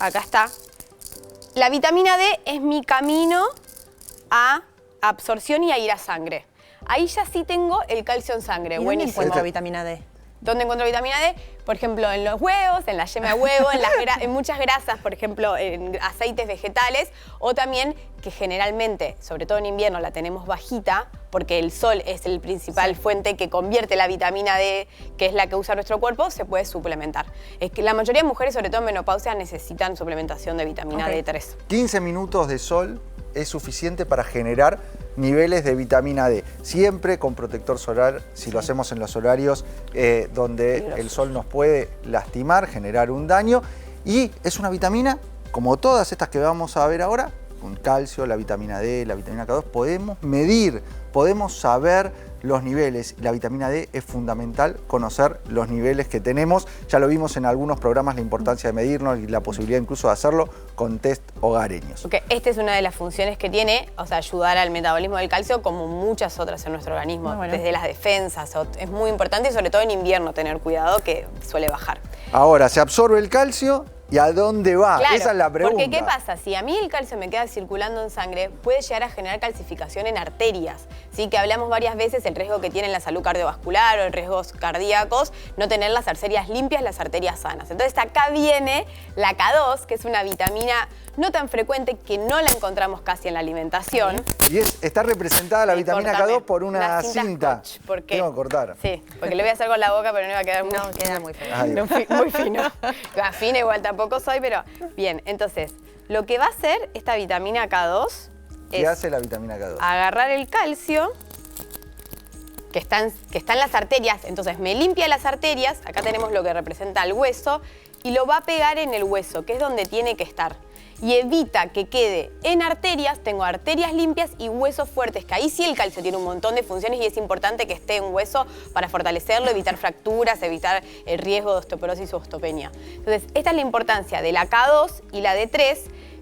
acá está, la vitamina D es mi camino a absorción y a ir a sangre. Ahí ya sí tengo el calcio en sangre.
¿Y dónde encuentro vitamina D?
¿Dónde encuentro vitamina D? Por ejemplo, en los huevos, en la yema de huevo, en muchas grasas, por ejemplo, en aceites vegetales, o también que generalmente, sobre todo en invierno, la tenemos bajita, porque el sol es el principal fuente que convierte la vitamina D, que es la que usa nuestro cuerpo, se puede suplementar. Es que la mayoría de mujeres, sobre todo en menopausia, necesitan suplementación de vitamina D3.
15 minutos de sol es suficiente para generar niveles de vitamina D. Siempre con protector solar, si lo hacemos en los horarios donde el sol nos puede lastimar, generar un daño. Y es una vitamina, como todas estas que vamos a ver ahora, con calcio, la vitamina D, la vitamina K2, podemos medir, podemos saber los niveles. La vitamina D es fundamental conocer los niveles que tenemos. Ya lo vimos en algunos programas, la importancia de medirnos y la posibilidad incluso de hacerlo con test hogareños.
Porque esta es una de las funciones que tiene, o sea, ayudar al metabolismo del calcio como muchas otras en nuestro organismo, desde las defensas. Es muy importante y sobre todo en invierno tener cuidado que suele bajar.
Ahora, se absorbe el calcio. ¿Y a dónde va?
Claro,
esa es la pregunta.
Porque ¿qué pasa? Si a mí el calcio me queda circulando en sangre, puede llegar a generar calcificación en arterias. Sí, que hablamos varias veces el riesgo que tiene la salud cardiovascular o en riesgos cardíacos, no tener las arterias limpias, las arterias sanas. Entonces acá viene la K2, que es una vitamina no tan frecuente que no la encontramos casi en la alimentación.
Y está representada la vitamina K2 por una cinta.
Scotch. ¿Por qué?
Tengo que cortar.
Sí, porque le voy a hacer con la boca, pero no va a quedar
No, queda muy feo.
Ay,
no, muy fino. Fina igual tampoco soy, pero bien. Entonces, lo que va a hacer esta vitamina K2
¿qué
es
hace la vitamina K2?
agarrar el calcio que está en las arterias, entonces me limpia las arterias, acá tenemos lo que representa el hueso, y lo va a pegar en el hueso, que es donde tiene que estar. Y evita que quede en arterias, tengo arterias limpias y huesos fuertes, que ahí sí el calcio tiene un montón de funciones y es importante que esté en hueso para fortalecerlo, evitar fracturas, evitar el riesgo de osteoporosis o osteopenia. Entonces, esta es la importancia de la K2 y la D3,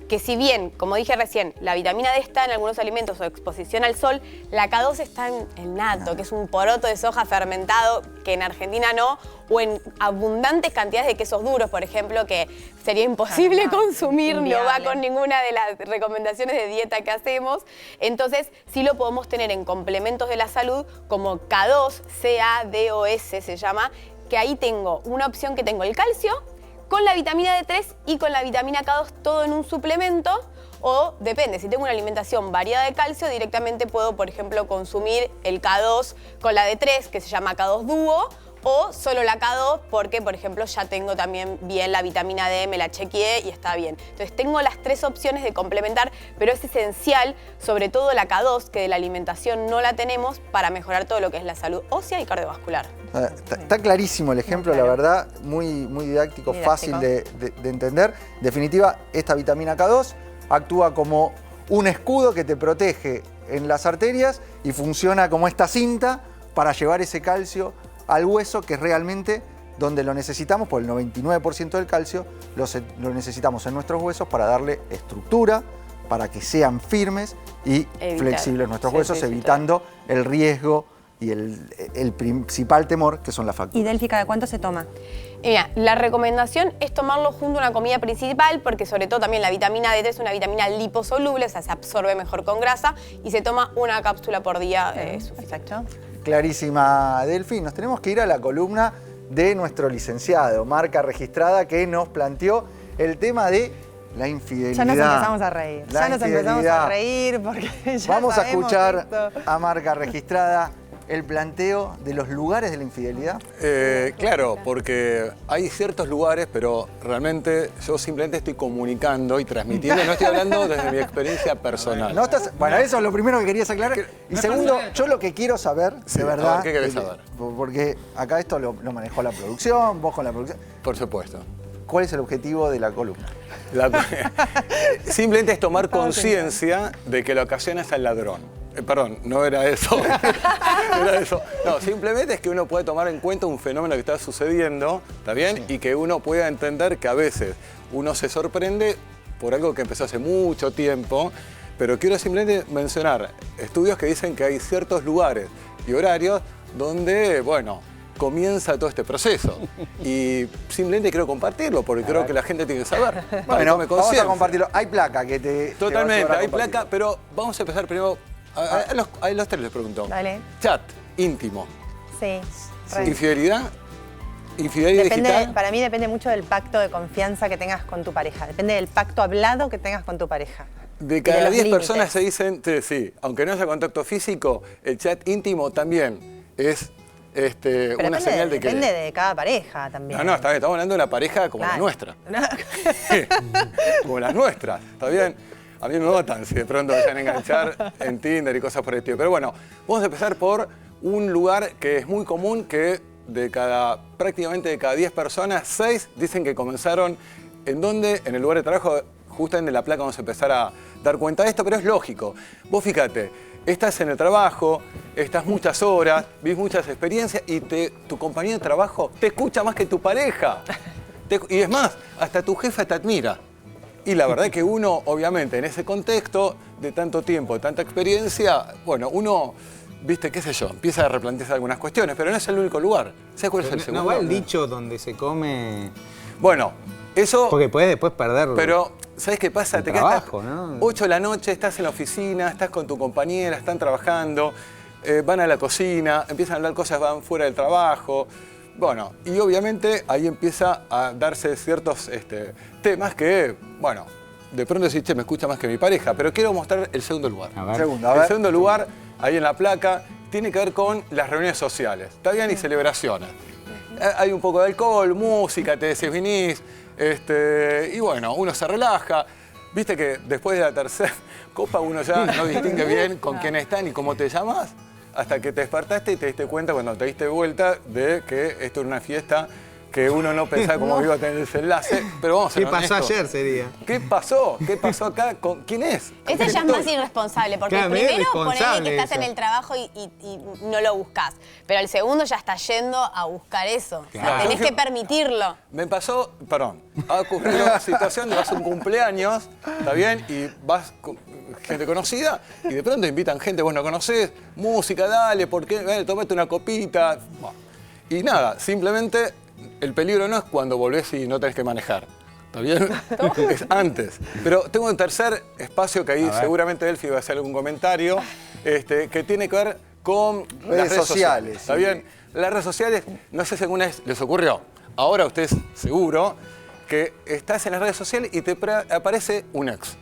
que si bien, como dije recién, la vitamina D está en algunos alimentos o exposición al sol, la K2 está en el natto, que es un poroto de soja fermentado, que en Argentina no, o en abundantes cantidades de quesos duros, por ejemplo, que sería imposible consumir, no va con ninguna de las recomendaciones de dieta que hacemos. Entonces, sí lo podemos tener en complementos de la salud, como K2, CADOS se llama, que ahí tengo una opción que tengo el calcio, con la vitamina D3 y con la vitamina K2 todo en un suplemento, o depende, si tengo una alimentación variada de calcio, directamente puedo, por ejemplo, consumir el K2 con la D3, que se llama K2 Duo, o solo la K2 porque, por ejemplo, ya tengo también bien la vitamina D, me la chequeé y está bien. Entonces tengo las tres opciones de complementar, pero es esencial, sobre todo la K2, que de la alimentación no la tenemos, para mejorar todo lo que es la salud ósea y cardiovascular.
Está clarísimo el ejemplo, la verdad, muy didáctico, fácil de entender. En definitiva, esta vitamina K2 actúa como un escudo que te protege en las arterias y funciona como esta cinta para llevar ese calcio al hueso, que es realmente donde lo necesitamos, por el 99% del calcio lo necesitamos en nuestros huesos para darle estructura, para que sean firmes y flexibles nuestros huesos, evitando el riesgo y el principal temor, que son las fracturas.
¿Y Delphi, cada cuánto se toma?
Mira, la recomendación es tomarlo junto a una comida principal, porque sobre todo también la vitamina D3 es una vitamina liposoluble, o sea, se absorbe mejor con grasa, y se toma una cápsula por día.
Exacto.
Clarísima, Delphi. Nos tenemos que ir a la columna de nuestro licenciado, marca registrada, que nos planteó el tema de la infidelidad.
Ya nos empezamos a reír. Ya nos empezamos a reír porque ya
vamos a escuchar
esto.
a marca registrada el planteo de los lugares de la infidelidad.
Claro, porque hay ciertos lugares, pero realmente yo simplemente estoy comunicando y transmitiendo, no estoy hablando desde mi experiencia personal.
Bueno, eso es lo primero que querías aclarar. Y segundo, yo lo que quiero saber, de verdad,
¿qué querés saber?
Porque acá esto lo manejó la producción, vos con la producción.
Por supuesto.
¿Cuál es el objetivo de la columna?
Simplemente es tomar conciencia de que la ocasión es el ladrón. Perdón, no era eso. No era eso. No, simplemente es que uno puede tomar en cuenta un fenómeno que está sucediendo, ¿está bien? Y que uno pueda entender que a veces uno se sorprende por algo que empezó hace mucho tiempo, pero quiero simplemente mencionar estudios que dicen que hay ciertos lugares y horarios donde, bueno, comienza todo este proceso. Y simplemente quiero compartirlo, porque creo que la gente tiene que saber.
Bueno, vamos a compartirlo. Hay placa que te...
Totalmente,
te va a
hay
compartir.
placa, pero vamos a empezar primero. A los tres les pregunto.
Dale.
Chat íntimo.
Sí. re.
Infidelidad. Infidelidad
Depende,
digital.
para mí depende mucho del pacto de confianza que tengas con tu pareja. Depende del pacto hablado que tengas con tu pareja.
De
Y
cada
los
10
límites.
personas se dicen, sí, aunque no haya contacto físico, el chat íntimo también es
Pero
una señal de que...
depende de cada pareja también.
No, está bien, estamos hablando de una pareja como la
Claro.
nuestra. Como las nuestras, ¿está bien? A mí me votan si de pronto vayan a enganchar en Tinder y cosas por el estilo. Pero bueno, vamos a empezar por un lugar que es muy común, que prácticamente de cada 10 personas, 6 dicen que comenzaron en donde, en el lugar de trabajo, justamente en la placa vamos a empezar a dar cuenta de esto, pero es lógico. Vos fíjate, estás en el trabajo, estás muchas horas, vis muchas experiencias y tu compañero de trabajo te escucha más que tu pareja. Y es más, hasta tu jefa te admira. Y la verdad es que uno, obviamente, en ese contexto de tanto tiempo, de tanta experiencia, bueno, uno, viste, qué sé yo, empieza a replantearse algunas cuestiones, pero no es el único lugar. ¿Sabes cuál es el
¿No
segundo?
va el dicho donde se come?
Bueno, eso...
Porque puedes después perder.
Pero, ¿sabes qué pasa?
el
Te quedas
trabajo, ¿no?
8 de la noche, estás en la oficina, estás con tu compañera, están trabajando, van a la cocina, empiezan a hablar cosas, van fuera del trabajo. Bueno, y obviamente ahí empieza a darse ciertos temas que, bueno, de pronto decís, che, me escucha más que mi pareja, pero quiero mostrar el segundo lugar.
A ver.
Segundo, a
El
ver.
segundo lugar, ahí en la placa, tiene que ver con las reuniones sociales, ¿está bien? Y celebraciones. Hay un poco de alcohol, música, te decís, vinís, y bueno, uno se relaja. Viste que después de la tercera copa uno ya no distingue bien con quién está ni cómo te llamas, hasta que te despertaste y te diste cuenta cuando te diste vuelta de que esto era una fiesta que uno no pensaba cómo iba a tener ese enlace, pero vamos a ser
¿Qué pasó
honestos.
ayer sería?
¿Qué pasó? ¿Qué pasó acá? ¿Quién es?
Este ya es más irresponsable, porque
Claro,
el
medio
primero ponele
irresponsable
que estás en
eso.
el trabajo y no lo buscás. Pero el segundo ya está yendo a buscar eso. O sea,
Claro.
tenés que permitirlo.
Me pasó, perdón, ha ocurrido una situación de vas a un cumpleaños, ¿está bien? Y vas con gente conocida y de pronto invitan gente vos no conocés, música, dale, ¿por qué? Tomate una copita. Bueno, y nada, simplemente el peligro no es cuando volvés y no tenés que manejar. ¿Está bien? Es antes. Pero tengo un tercer espacio que ahí seguramente Delphi va a hacer algún comentario, que tiene que ver con las redes sociales. ¿Está
sí.
bien? Las redes sociales, no sé si alguna vez les ocurrió. Ahora ustedes seguro que estás en las redes sociales y te aparece un ex.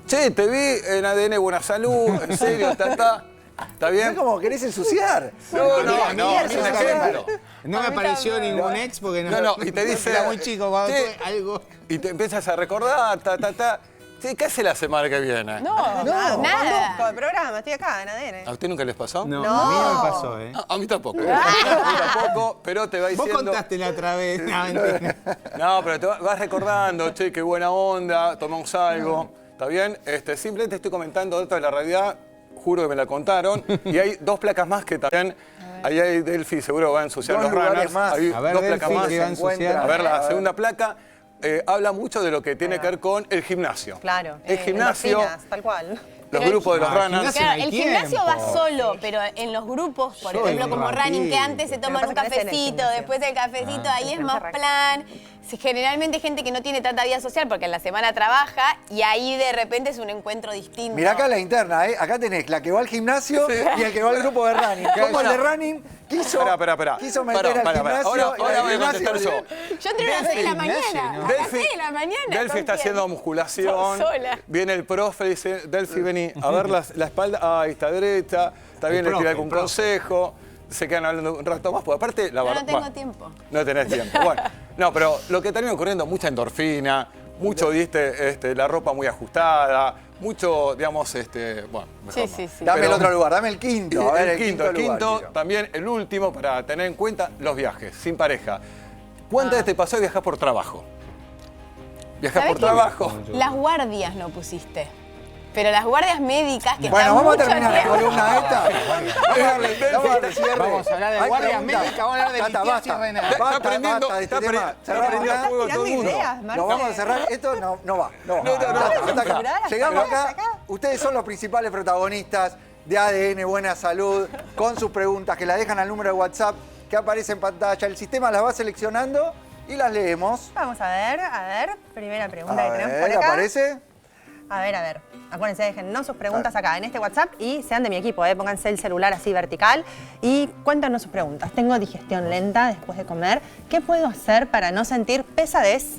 Che, te vi en ADN Buena Salud, en serio, ¿está bien?
Es como querés ensuciar.
No,
es
es un
un
ejemplo.
No me apareció ningún ex porque
No, y te dice...
era muy chico cuando
"Che",
tuve algo.
y te empiezas a recordar, Che, ¿qué hace la semana que viene?
No,
nada.
conduzco el programa, estoy acá en ADN.
¿A usted nunca les pasó?
No,
No.
a mí no me pasó, ¿eh?
A mí tampoco. A mí tampoco, pero te va
Vos
diciendo...
contaste la otra vez. No, mentira.
No, pero te vas recordando, che, qué buena onda, tomamos algo, ¿está bien? Simplemente estoy comentando datos de la realidad, juro que me la contaron, y hay 2 placas más que también, ahí hay Delphi, seguro va a ensuciar
2
los
lugares
runners,
más.
hay
A ver,
2
Delphi,
placas más.
que va a ensuciar.
A ver, la segunda placa habla mucho de lo que tiene que ver con el gimnasio.
Claro.
El gimnasio,
endorfinas, tal cual.
los grupos de los
No, el
runners.
gimnasio-
Claro,
no hay
el gimnasio va
tiempo.
solo, pero en los grupos, por
Solo
ejemplo,
un
como running, que antes se
ratito.
toman un
Pero pasa que no es en el
cafecito,
gimnasio.
después del cafecito, ahí es
no
más
se arranca.
plan. Generalmente gente que no tiene tanta vida social porque en la semana trabaja y ahí de repente es un encuentro distinto.
Mirá acá la interna, ¿eh? Acá tenés la que va al gimnasio y el que va al grupo de running. Como el de running quiso,
Pará.
quiso meter
Pará,
al gimnasio.
Ahora
y
voy
al
a
gimnasio-
contestar yo.
Yo entré a las 6 de la
gimnasio,
mañana.
¿no?
A las 6 de la mañana.
Delphi
¿con
está
quién?
haciendo musculación.
Sola.
Viene el profe y dice, Delphi, vení a ver la espalda. Ahí está derecha. Está bien, le
profe,
tira algún
el profe.
consejo. Se quedan hablando un rato más, porque aparte, la
No,
verdad.
no tengo
bueno,
tiempo.
No tenés tiempo. Bueno, no, pero lo que termina ocurriendo, mucha endorfina, mucho, viste, la ropa muy ajustada, mucho, digamos, bueno, mejor
Sí,
no.
sí, sí.
Dame
Pero-
el otro lugar, dame el quinto. A ver,
el quinto,
lugar, quiero.
también el último para tener en cuenta los viajes, sin pareja. ¿Cuántas veces te pasó viajar por trabajo? Viajar
¿Sabés
por
qué?
trabajo.
Las guardias no pusiste. Pero las guardias médicas que
Bueno,
están
vamos a
mucho
terminar la
tiempo-
columna esta.
Vamos a hablar de guardias médicas, vamos a hablar de litiasis renales.
Está aprendiendo, está aprendiendo a fuego todo el mundo.
ideas,
Lo
Marce.
vamos a cerrar. Esto no va.
No.
Hasta acá.
Hasta
Llegamos
acá.
acá. Ustedes son los principales protagonistas de ADN Buena Salud con sus preguntas que las dejan al número de WhatsApp que aparece en pantalla. El sistema las va seleccionando y las leemos.
Vamos a ver. Primera pregunta
A
que tenemos por
ver,
acá.
¿aparece?
A ver. Acuérdense, déjennos sus preguntas acá en este WhatsApp y sean de mi equipo, pónganse el celular así vertical y cuéntanos sus preguntas. Tengo digestión lenta después de comer. ¿Qué puedo hacer para no sentir pesadez?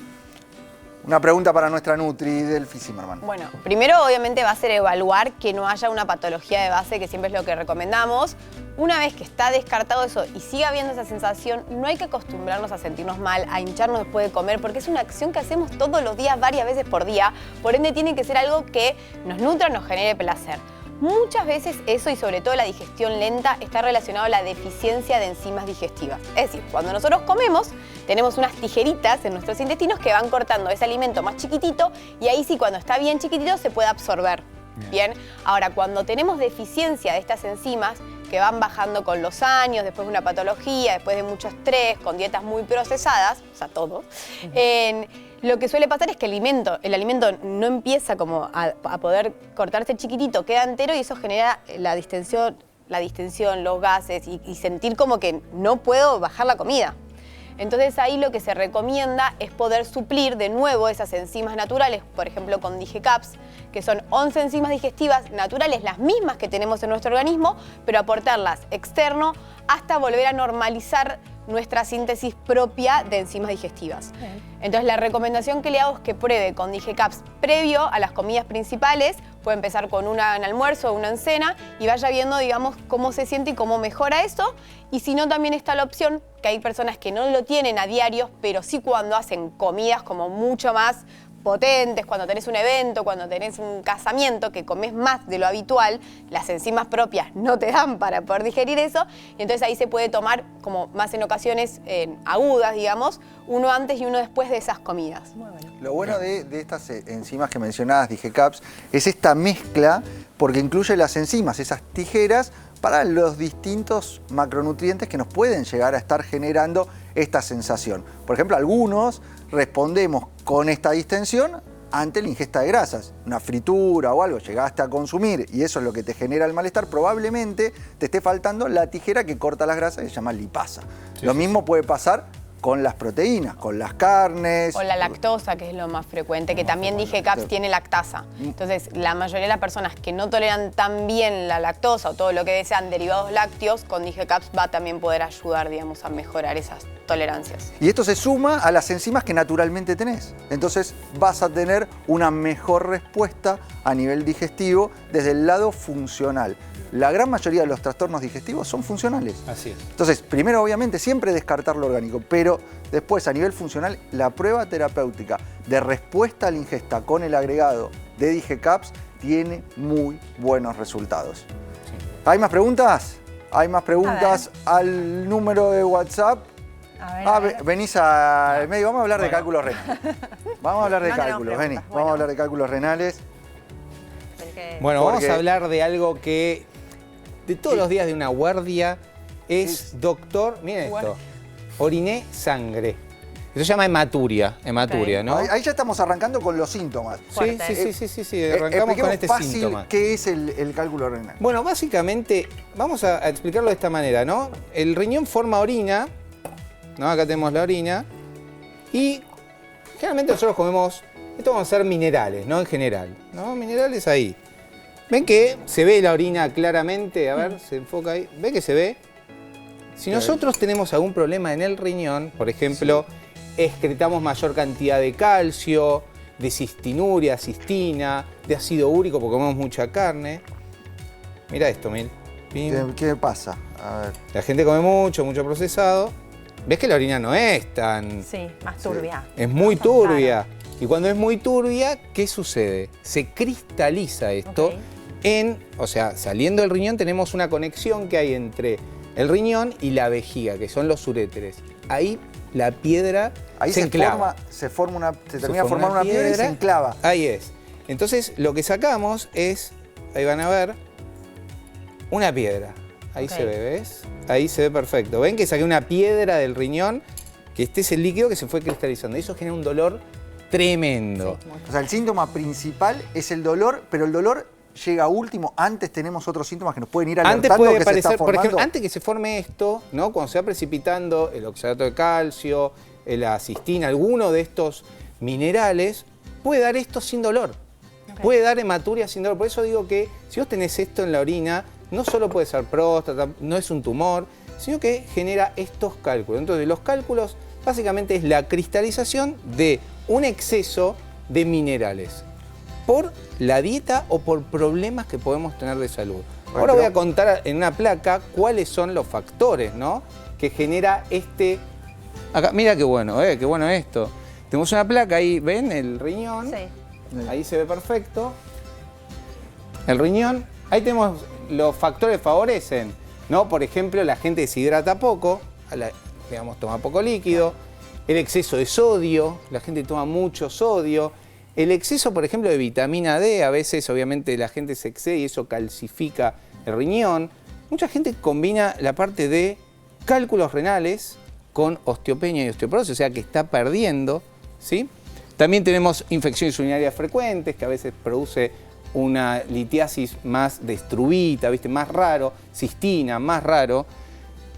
Una pregunta para nuestra Nutri, Delphi Zimmerman.
Bueno, primero obviamente va a ser evaluar que no haya una patología de base, que siempre es lo que recomendamos. Una vez que está descartado eso y siga habiendo esa sensación, no hay que acostumbrarnos a sentirnos mal, a hincharnos después de comer, porque es una acción que hacemos todos los días, varias veces por día. Por ende, tiene que ser algo que nos nutra, nos genere placer. Muchas veces eso, y sobre todo la digestión lenta, está relacionado a la deficiencia de enzimas digestivas. Es decir, cuando nosotros comemos, tenemos unas tijeritas en nuestros intestinos que van cortando ese alimento más chiquitito y ahí sí, cuando está bien chiquitito, se puede absorber. Bien. Ahora, cuando tenemos deficiencia de estas enzimas, que van bajando con los años, después de una patología, después de mucho estrés, con dietas muy procesadas, o sea, todo, lo que suele pasar es que el alimento no empieza como a poder cortarse chiquitito, queda entero y eso genera la distensión, los gases y sentir como que no puedo bajar la comida. Entonces ahí lo que se recomienda es poder suplir de nuevo esas enzimas naturales, por ejemplo con DigeCaps, que son 11 enzimas digestivas naturales, las mismas que tenemos en nuestro organismo, pero aportarlas externo hasta volver a normalizar nuestra síntesis propia de enzimas digestivas. Entonces la recomendación que le hago es que pruebe con DigeCaps previo a las comidas principales, puede empezar con una en almuerzo o una en cena y vaya viendo, digamos, cómo se siente y cómo mejora eso. Y si no, también está la opción que hay personas que no lo tienen a diario, pero sí cuando hacen comidas como mucho más potentes, cuando tenés un evento, cuando tenés un casamiento, que comes más de lo habitual, las enzimas propias no te dan para poder digerir eso, y entonces ahí se puede tomar, como más en ocasiones agudas, digamos, uno antes y uno después de esas comidas.
Lo bueno de estas enzimas que mencionabas, DigeCaps, es esta mezcla, porque incluye las enzimas, esas tijeras, para los distintos macronutrientes que nos pueden llegar a estar generando esta sensación. Por ejemplo, algunos respondemos con esta distensión ante la ingesta de grasas. Una fritura o algo llegaste a consumir y eso es lo que te genera el malestar, probablemente te esté faltando la tijera que corta las grasas, que se llama lipasa. Lo mismo puede pasar con las proteínas, con las carnes.
O la lactosa, que es lo más frecuente, que también DigeCaps tiene lactasa. Entonces, la mayoría de las personas que no toleran tan bien la lactosa o todo lo que sean derivados lácteos, con DigeCaps va a también poder ayudar, digamos, a mejorar esas tolerancias.
Y esto se suma a las enzimas que naturalmente tenés. Entonces vas a tener una mejor respuesta a nivel digestivo desde el lado funcional. La gran mayoría de los trastornos digestivos son funcionales.
Así es.
Entonces, primero obviamente siempre descartar lo orgánico, pero después a nivel funcional la prueba terapéutica de respuesta a la ingesta con el agregado de DigeCaps tiene muy buenos resultados. Sí. ¿Hay más preguntas? Hay más preguntas al número de WhatsApp.
A ver.
Venís al medio, vamos a hablar de cálculos renales. Vamos a hablar de
No tenemos
cálculos,
preguntas.
vení. Vamos a hablar de cálculos renales.
Bueno, vamos
Porque-
a hablar de algo que de todos los días de una guardia es, doctor, miren esto, oriné sangre. Eso se llama hematuria, ¿no?
Ahí ya estamos arrancando con los síntomas.
Sí, arrancamos con este
fácil
síntoma.
qué es el cálculo renal.
Bueno, básicamente, vamos a explicarlo de esta manera, ¿no? El riñón forma orina, ¿no? Acá tenemos la orina, y generalmente nosotros comemos, esto vamos a ser minerales, ¿no? En general, ¿no? Minerales ahí. ¿Ven que se ve la orina claramente? A ver, se enfoca ahí. ¿Ven que se ve? Si nosotros tenemos algún problema en el riñón, por ejemplo, excretamos mayor cantidad de calcio, de cistinuria, cistina, de ácido úrico porque comemos mucha carne. Mira esto, Mil.
¿Qué pasa? A ver.
La gente come mucho procesado. ¿Ves que la orina no es tan...
Sí, más turbia.
Es muy
Más
turbia. Y cuando es muy turbia, ¿qué sucede? Se cristaliza esto.
Ok.
O sea, saliendo del riñón tenemos una conexión que hay entre el riñón y la vejiga, que son los uréteres. Ahí la piedra
Ahí
se enclava.
se termina de formar una piedra y se enclava.
Ahí es. Entonces lo que sacamos es, ahí van a ver, una piedra. Ahí se ve, ¿ves? Ahí se ve perfecto. ¿Ven que saqué una piedra del riñón? Que este es el líquido que se fue cristalizando. Eso genera un dolor tremendo.
Sí,
O sea, el síntoma principal es el dolor, pero el dolor llega último. Antes tenemos otros síntomas que nos pueden ir alertando
Antes puede
que se está
aparecer, por
formando.
ejemplo, antes que se forme esto, ¿no? Cuando se va precipitando el oxalato de calcio, la cistina, alguno de estos minerales, puede dar esto sin dolor. Puede dar hematuria sin dolor. Por eso digo que si vos tenés esto en la orina, no solo puede ser próstata, no es un tumor, sino que genera estos cálculos. Entonces, los cálculos básicamente es la cristalización de un exceso de minerales por la dieta o por problemas que podemos tener de salud. Ahora voy a contar en una placa cuáles son los factores, ¿no?, que genera este... Acá, mira qué bueno esto. Tenemos una placa ahí, ¿ven? El riñón.
Sí.
Ahí se ve perfecto. El riñón. Ahí tenemos los factores que favorecen, ¿no? Por ejemplo, la gente se hidrata poco, digamos, toma poco líquido. El exceso de sodio, la gente toma mucho sodio. El exceso, por ejemplo, de vitamina D, a veces obviamente la gente se excede y eso calcifica el riñón. Mucha gente combina la parte de cálculos renales con osteopenia y osteoporosis, o sea que está perdiendo, ¿sí? También tenemos infecciones urinarias frecuentes, que a veces produce una litiasis más de estrubita, ¿viste? Más raro, cistina, más raro.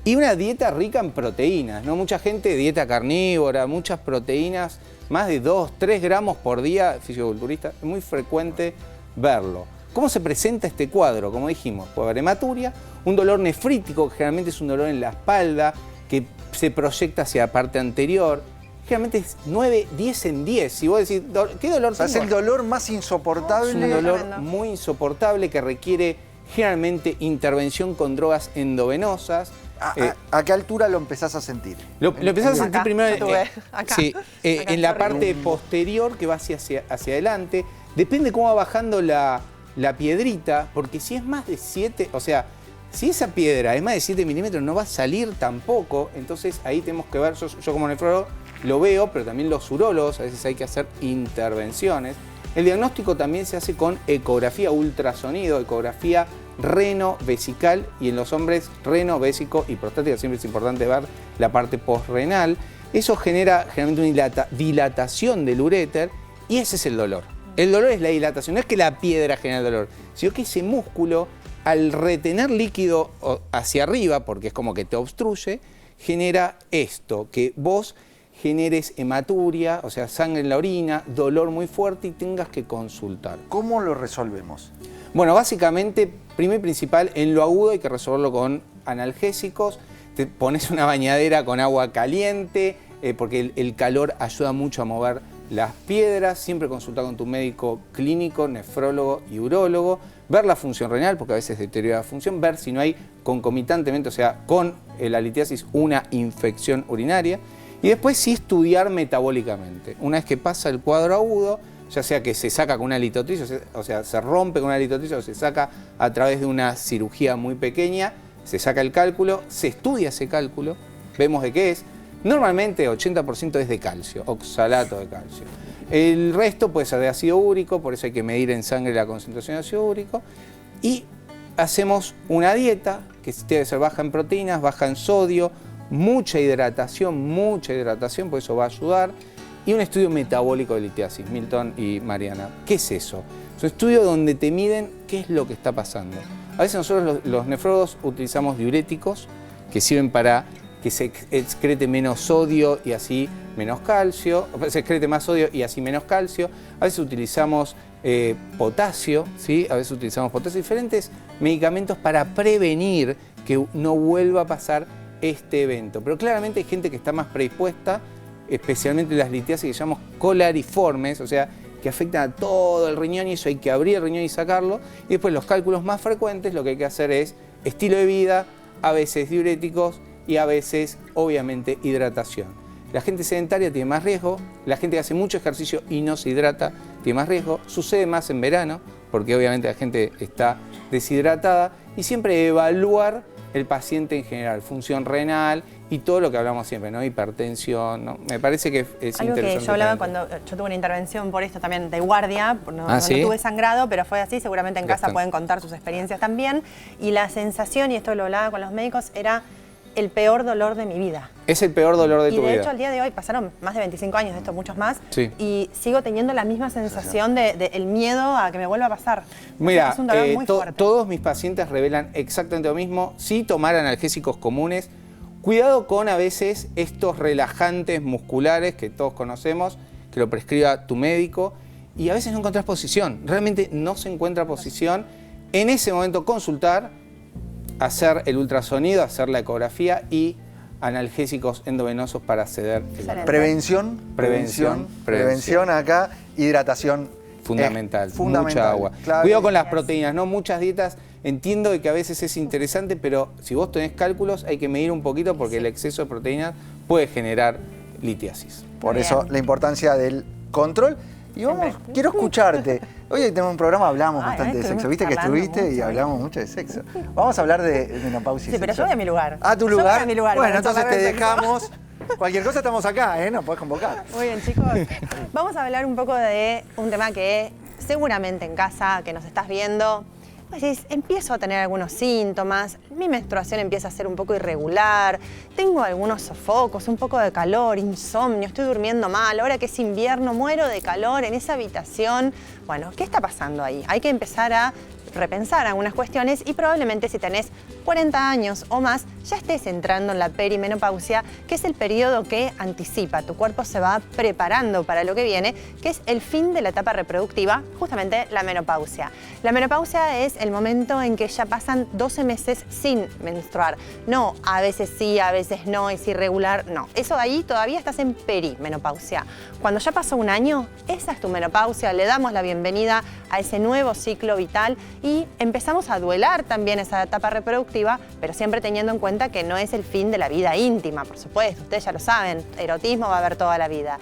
Y una dieta rica en proteínas, ¿no? Mucha gente, dieta carnívora, muchas proteínas, más de 2-3 gramos por día, fisicoculturista, es muy frecuente verlo. ¿Cómo se presenta este cuadro? Como dijimos, puede haber hematuria, un dolor nefrítico, que generalmente es un dolor en la espalda, que se proyecta hacia la parte anterior. Generalmente es 9, 10 en 10. Si vos decís, ¿qué dolor tengo?
Es el dolor más insoportable.
Es un dolor muy insoportable que requiere generalmente intervención con drogas endovenosas.
¿A qué altura lo empezás a sentir?
Lo empezás a sentir
Acá,
primero
yo tuve, acá.
sí,
Acá,
en la parte posterior que va hacia adelante. Depende cómo va bajando la piedrita, porque si es más de 7, o sea, si esa piedra es más de 7 milímetros no va a salir tampoco. Entonces ahí tenemos que ver, yo como nefrólogo lo veo, pero también los urólogos, a veces hay que hacer intervenciones. El diagnóstico también se hace con ecografía, ultrasonido, ecografía reno-vesical, y en los hombres reno, vésico y prostática. Siempre es importante ver la parte postrenal. Eso genera generalmente una dilatación del uréter y ese es el dolor. El dolor es la dilatación, no es que la piedra genera el dolor, sino que ese músculo, al retener líquido hacia arriba, porque es como que te obstruye, genera esto, que vos generes hematuria, o sea, sangre en la orina, dolor muy fuerte y tengas que consultar.
¿Cómo lo resolvemos?
Bueno, básicamente, primero y principal, en lo agudo hay que resolverlo con analgésicos. Te pones una bañadera con agua caliente, porque el calor ayuda mucho a mover las piedras. Siempre consultar con tu médico clínico, nefrólogo y urólogo. Ver la función renal, porque a veces deteriora la función. Ver si no hay concomitantemente, o sea, con la litiasis, una infección urinaria. Y después sí estudiar metabólicamente. Una vez que pasa el cuadro agudo, ya sea que se saca con una litotripsia, o sea, se rompe con una litotripsia o se saca a través de una cirugía muy pequeña, se saca el cálculo, se estudia ese cálculo, vemos de qué es. Normalmente 80% es de calcio, oxalato de calcio. El resto puede ser de ácido úrico, por eso hay que medir en sangre la concentración de ácido úrico. Y hacemos una dieta que debe ser baja en proteínas, baja en sodio, mucha hidratación, por eso va a ayudar. Y un estudio metabólico de litiasis, Milton y Mariana. ¿Qué es eso? Es un estudio donde te miden qué es lo que está pasando. A veces nosotros los nefrólogos utilizamos diuréticos que sirven para que se excrete menos sodio y así menos calcio, se excrete más sodio y así menos calcio. A veces utilizamos potasio, ¿sí? A veces utilizamos potasio, diferentes medicamentos para prevenir que no vuelva a pasar este evento. Pero claramente hay gente que está más predispuesta, especialmente las litiasis que llamamos colariformes, o sea, que afectan a todo el riñón y eso hay que abrir el riñón y sacarlo. Y después los cálculos más frecuentes, lo que hay que hacer es estilo de vida, a veces diuréticos y a veces, obviamente, hidratación. La gente sedentaria tiene más riesgo, la gente que hace mucho ejercicio y no se hidrata tiene más riesgo, sucede más en verano, porque obviamente la gente está deshidratada, y siempre evaluar el paciente en general, función renal y todo lo que hablamos siempre, ¿no? Hipertensión, ¿no? Me parece que es
algo
interesante.
que yo hablaba cuando yo tuve una intervención por esto también de guardia, no
¿Sí?
tuve sangrado, pero fue así, seguramente en casa
Bastante.
pueden contar sus experiencias también. Y la sensación, y esto lo hablaba con los médicos, era el peor dolor de mi vida.
Es el peor dolor de tu vida.
Y de hecho al día de hoy pasaron más de 25 años de esto, muchos más,
Sí.
y sigo teniendo la misma sensación de el miedo a que me vuelva a pasar.
Mira,
es un dolor muy fuerte.
todos mis pacientes revelan exactamente lo mismo. Sí, tomar analgésicos comunes. Cuidado con a veces estos relajantes musculares que todos conocemos, que lo prescriba tu médico, y a veces no encontrás posición. Realmente no se encuentra posición. En ese momento consultar, hacer el ultrasonido, hacer la ecografía y analgésicos endovenosos para ceder.
Excelente.
Prevención acá, hidratación.
Fundamental,
fundamental,
mucha agua.
clave.
Cuidado con las proteínas, ¿no? Muchas dietas, entiendo de que a veces es interesante, pero si vos tenés cálculos hay que medir un poquito porque el exceso de proteínas puede generar litiasis.
Por
Bien.
eso la importancia del control. Y vamos,
Siempre.
quiero escucharte. Hoy tenemos un programa, hablamos
Ay,
bastante de
estuvimos
sexo. Viste que
charlando
estuviste y
mucho.
hablamos mucho de sexo. Vamos a hablar de menopausia. y
Sí, pero
sexo.
yo voy a mi lugar.
¿A tu
Yo
lugar?
voy a mi lugar.
Bueno,
para
entonces te
charlar de sexo.
dejamos. Cualquier cosa estamos acá, ¿eh? Nos podés convocar.
Muy bien, chicos. Vamos a hablar un poco de un tema que seguramente en casa, que nos estás viendo, pues decís, empiezo a tener algunos síntomas, mi menstruación empieza a ser un poco irregular, tengo algunos sofocos, un poco de calor, insomnio, estoy durmiendo mal, ahora que es invierno muero de calor en esa habitación. Bueno, ¿qué está pasando ahí? Hay que empezar a repensar algunas cuestiones y probablemente si tenés 40 años o más ya estés entrando en la perimenopausia, que es el periodo que anticipa, tu cuerpo se va preparando para lo que viene, que es el fin de la etapa reproductiva, justamente la menopausia. La menopausia es el momento en que ya pasan 12 meses sin menstruar. No, a veces sí, a veces no, es irregular, no. Eso ahí todavía estás en perimenopausia. Cuando ya pasó un año, esa es tu menopausia, le damos la bienvenida a ese nuevo ciclo vital y empezamos a duelar también esa etapa reproductiva, pero siempre teniendo en cuenta que no es el fin de la vida íntima, por supuesto, ustedes ya lo saben, erotismo va a haber toda la vida.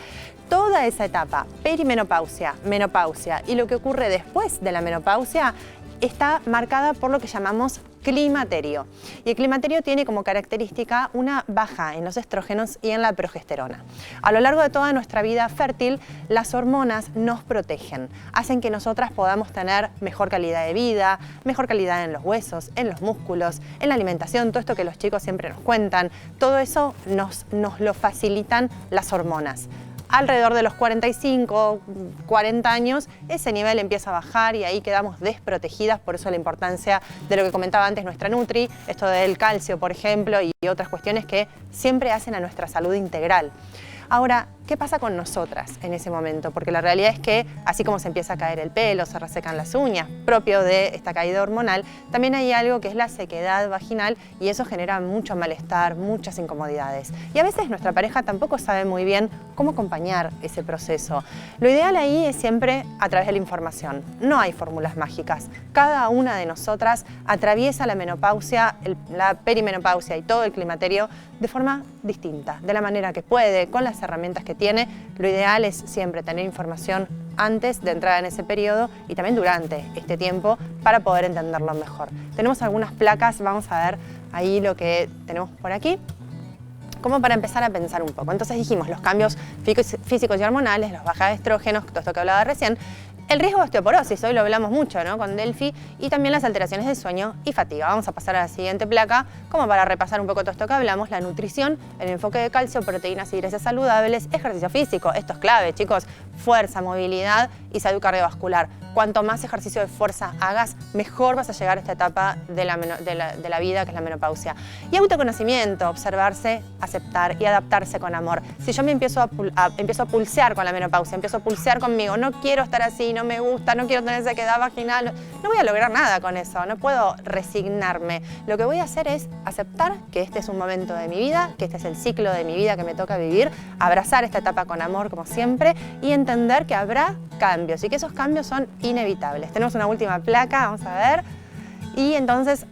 Toda esa etapa, perimenopausia, menopausia y lo que ocurre después de la menopausia está marcada por lo que llamamos climaterio. Y el climaterio tiene como característica una baja en los estrógenos y en la progesterona. A lo largo de toda nuestra vida fértil, las hormonas nos protegen, hacen que nosotras podamos tener mejor calidad de vida, mejor calidad en los huesos, en los músculos, en la alimentación, todo esto que los chicos siempre nos cuentan, todo eso nos lo facilitan las hormonas. Alrededor de los 45, 40 años, ese nivel empieza a bajar y ahí quedamos desprotegidas, por eso la importancia de lo que comentaba antes nuestra Nutri, esto del calcio, por ejemplo, y otras cuestiones que siempre hacen a nuestra salud integral. Ahora, ¿qué pasa con nosotras en ese momento? Porque la realidad es que, así como se empieza a caer el pelo, se resecan las uñas, propio de esta caída hormonal, también hay algo que es la sequedad vaginal y eso genera mucho malestar, muchas incomodidades. Y a veces nuestra pareja tampoco sabe muy bien cómo acompañar ese proceso. Lo ideal ahí es siempre a través de la información. No hay fórmulas mágicas. Cada una de nosotras atraviesa la menopausia, la perimenopausia y todo el climaterio de forma distinta, de la manera que puede, con las herramientas que tiene. Lo ideal es siempre tener información antes de entrar en ese periodo y también durante este tiempo para poder entenderlo mejor. Tenemos algunas placas, vamos a ver ahí lo que tenemos por aquí, como para empezar a pensar un poco. Entonces dijimos los cambios físicos y hormonales, los bajas de estrógenos, todo esto que hablaba recién, el riesgo de osteoporosis, hoy lo hablamos mucho, ¿no?, con Delphi, y también las alteraciones del sueño y fatiga. Vamos a pasar a la siguiente placa, como para repasar un poco todo esto que hablamos, la nutrición, el enfoque de calcio, proteínas y grasas saludables, ejercicio físico, esto es clave, chicos, fuerza, movilidad y salud cardiovascular. Cuanto más ejercicio de fuerza hagas, mejor vas a llegar a esta etapa de la vida, que es la menopausia. Y autoconocimiento, observarse, aceptar y adaptarse con amor. Si yo me empiezo a pulsear con la menopausia, empiezo a pulsear conmigo, no quiero estar así, no me gusta, no quiero tener sequedad vaginal, no voy a lograr nada con eso, no puedo resignarme. Lo que voy a hacer es aceptar que este es un momento de mi vida, que este es el ciclo de mi vida que me toca vivir, abrazar esta etapa con amor como siempre y entender que habrá cambios y que esos cambios son inevitables. Tenemos una última placa, vamos a ver. Y entonces,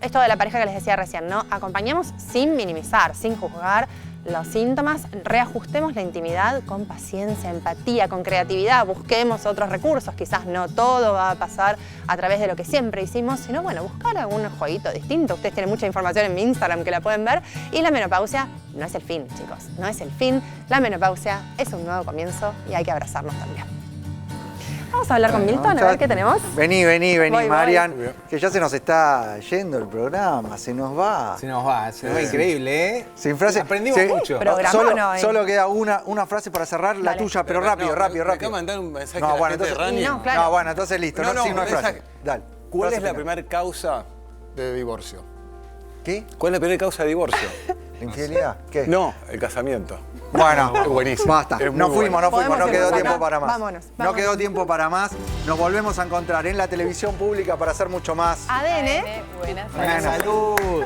esto de la pareja que les decía recién, ¿no? Acompañamos sin minimizar, sin juzgar los síntomas, reajustemos la intimidad con paciencia, empatía, con creatividad, busquemos otros recursos, quizás no todo va a pasar a través de lo que siempre hicimos, sino bueno, buscar algún jueguito distinto. Ustedes tienen mucha información en mi Instagram que la pueden ver. Y la menopausia no es el fin, chicos, no es el fin. La menopausia es un nuevo comienzo y hay que abrazarnos también. Vamos a hablar con Milton, a ver qué tenemos.
Vení,
Voy.
Marian, que ya se nos está yendo el programa, se nos va.
Se nos va increíble, ¿eh?
Sin frase.
Aprendimos mucho.
Solo queda una frase para cerrar, la
Dale.
tuya, pero rápido.
Me acaba de mandar un mensaje
No,
a la
bueno,
gente de
entonces-
Running.
No, claro.
No, bueno, entonces listo, no hay frase. Dale.
¿Cuál
Frase
es la
final.
primera causa de divorcio?
¿Qué?
¿Cuál es la primera causa de divorcio?
¿La infidelidad? ¿Qué?
No, el casamiento.
Bueno,
Es buenísimo.
Basta.
Es muy
No fuimos,
Podemos
no quedó
irnos
tiempo
acá.
para más.
Vámonos.
No quedó tiempo para más. Nos volvemos a encontrar en la televisión pública para hacer mucho más.
ADN.
Buenas
Buena
Salud.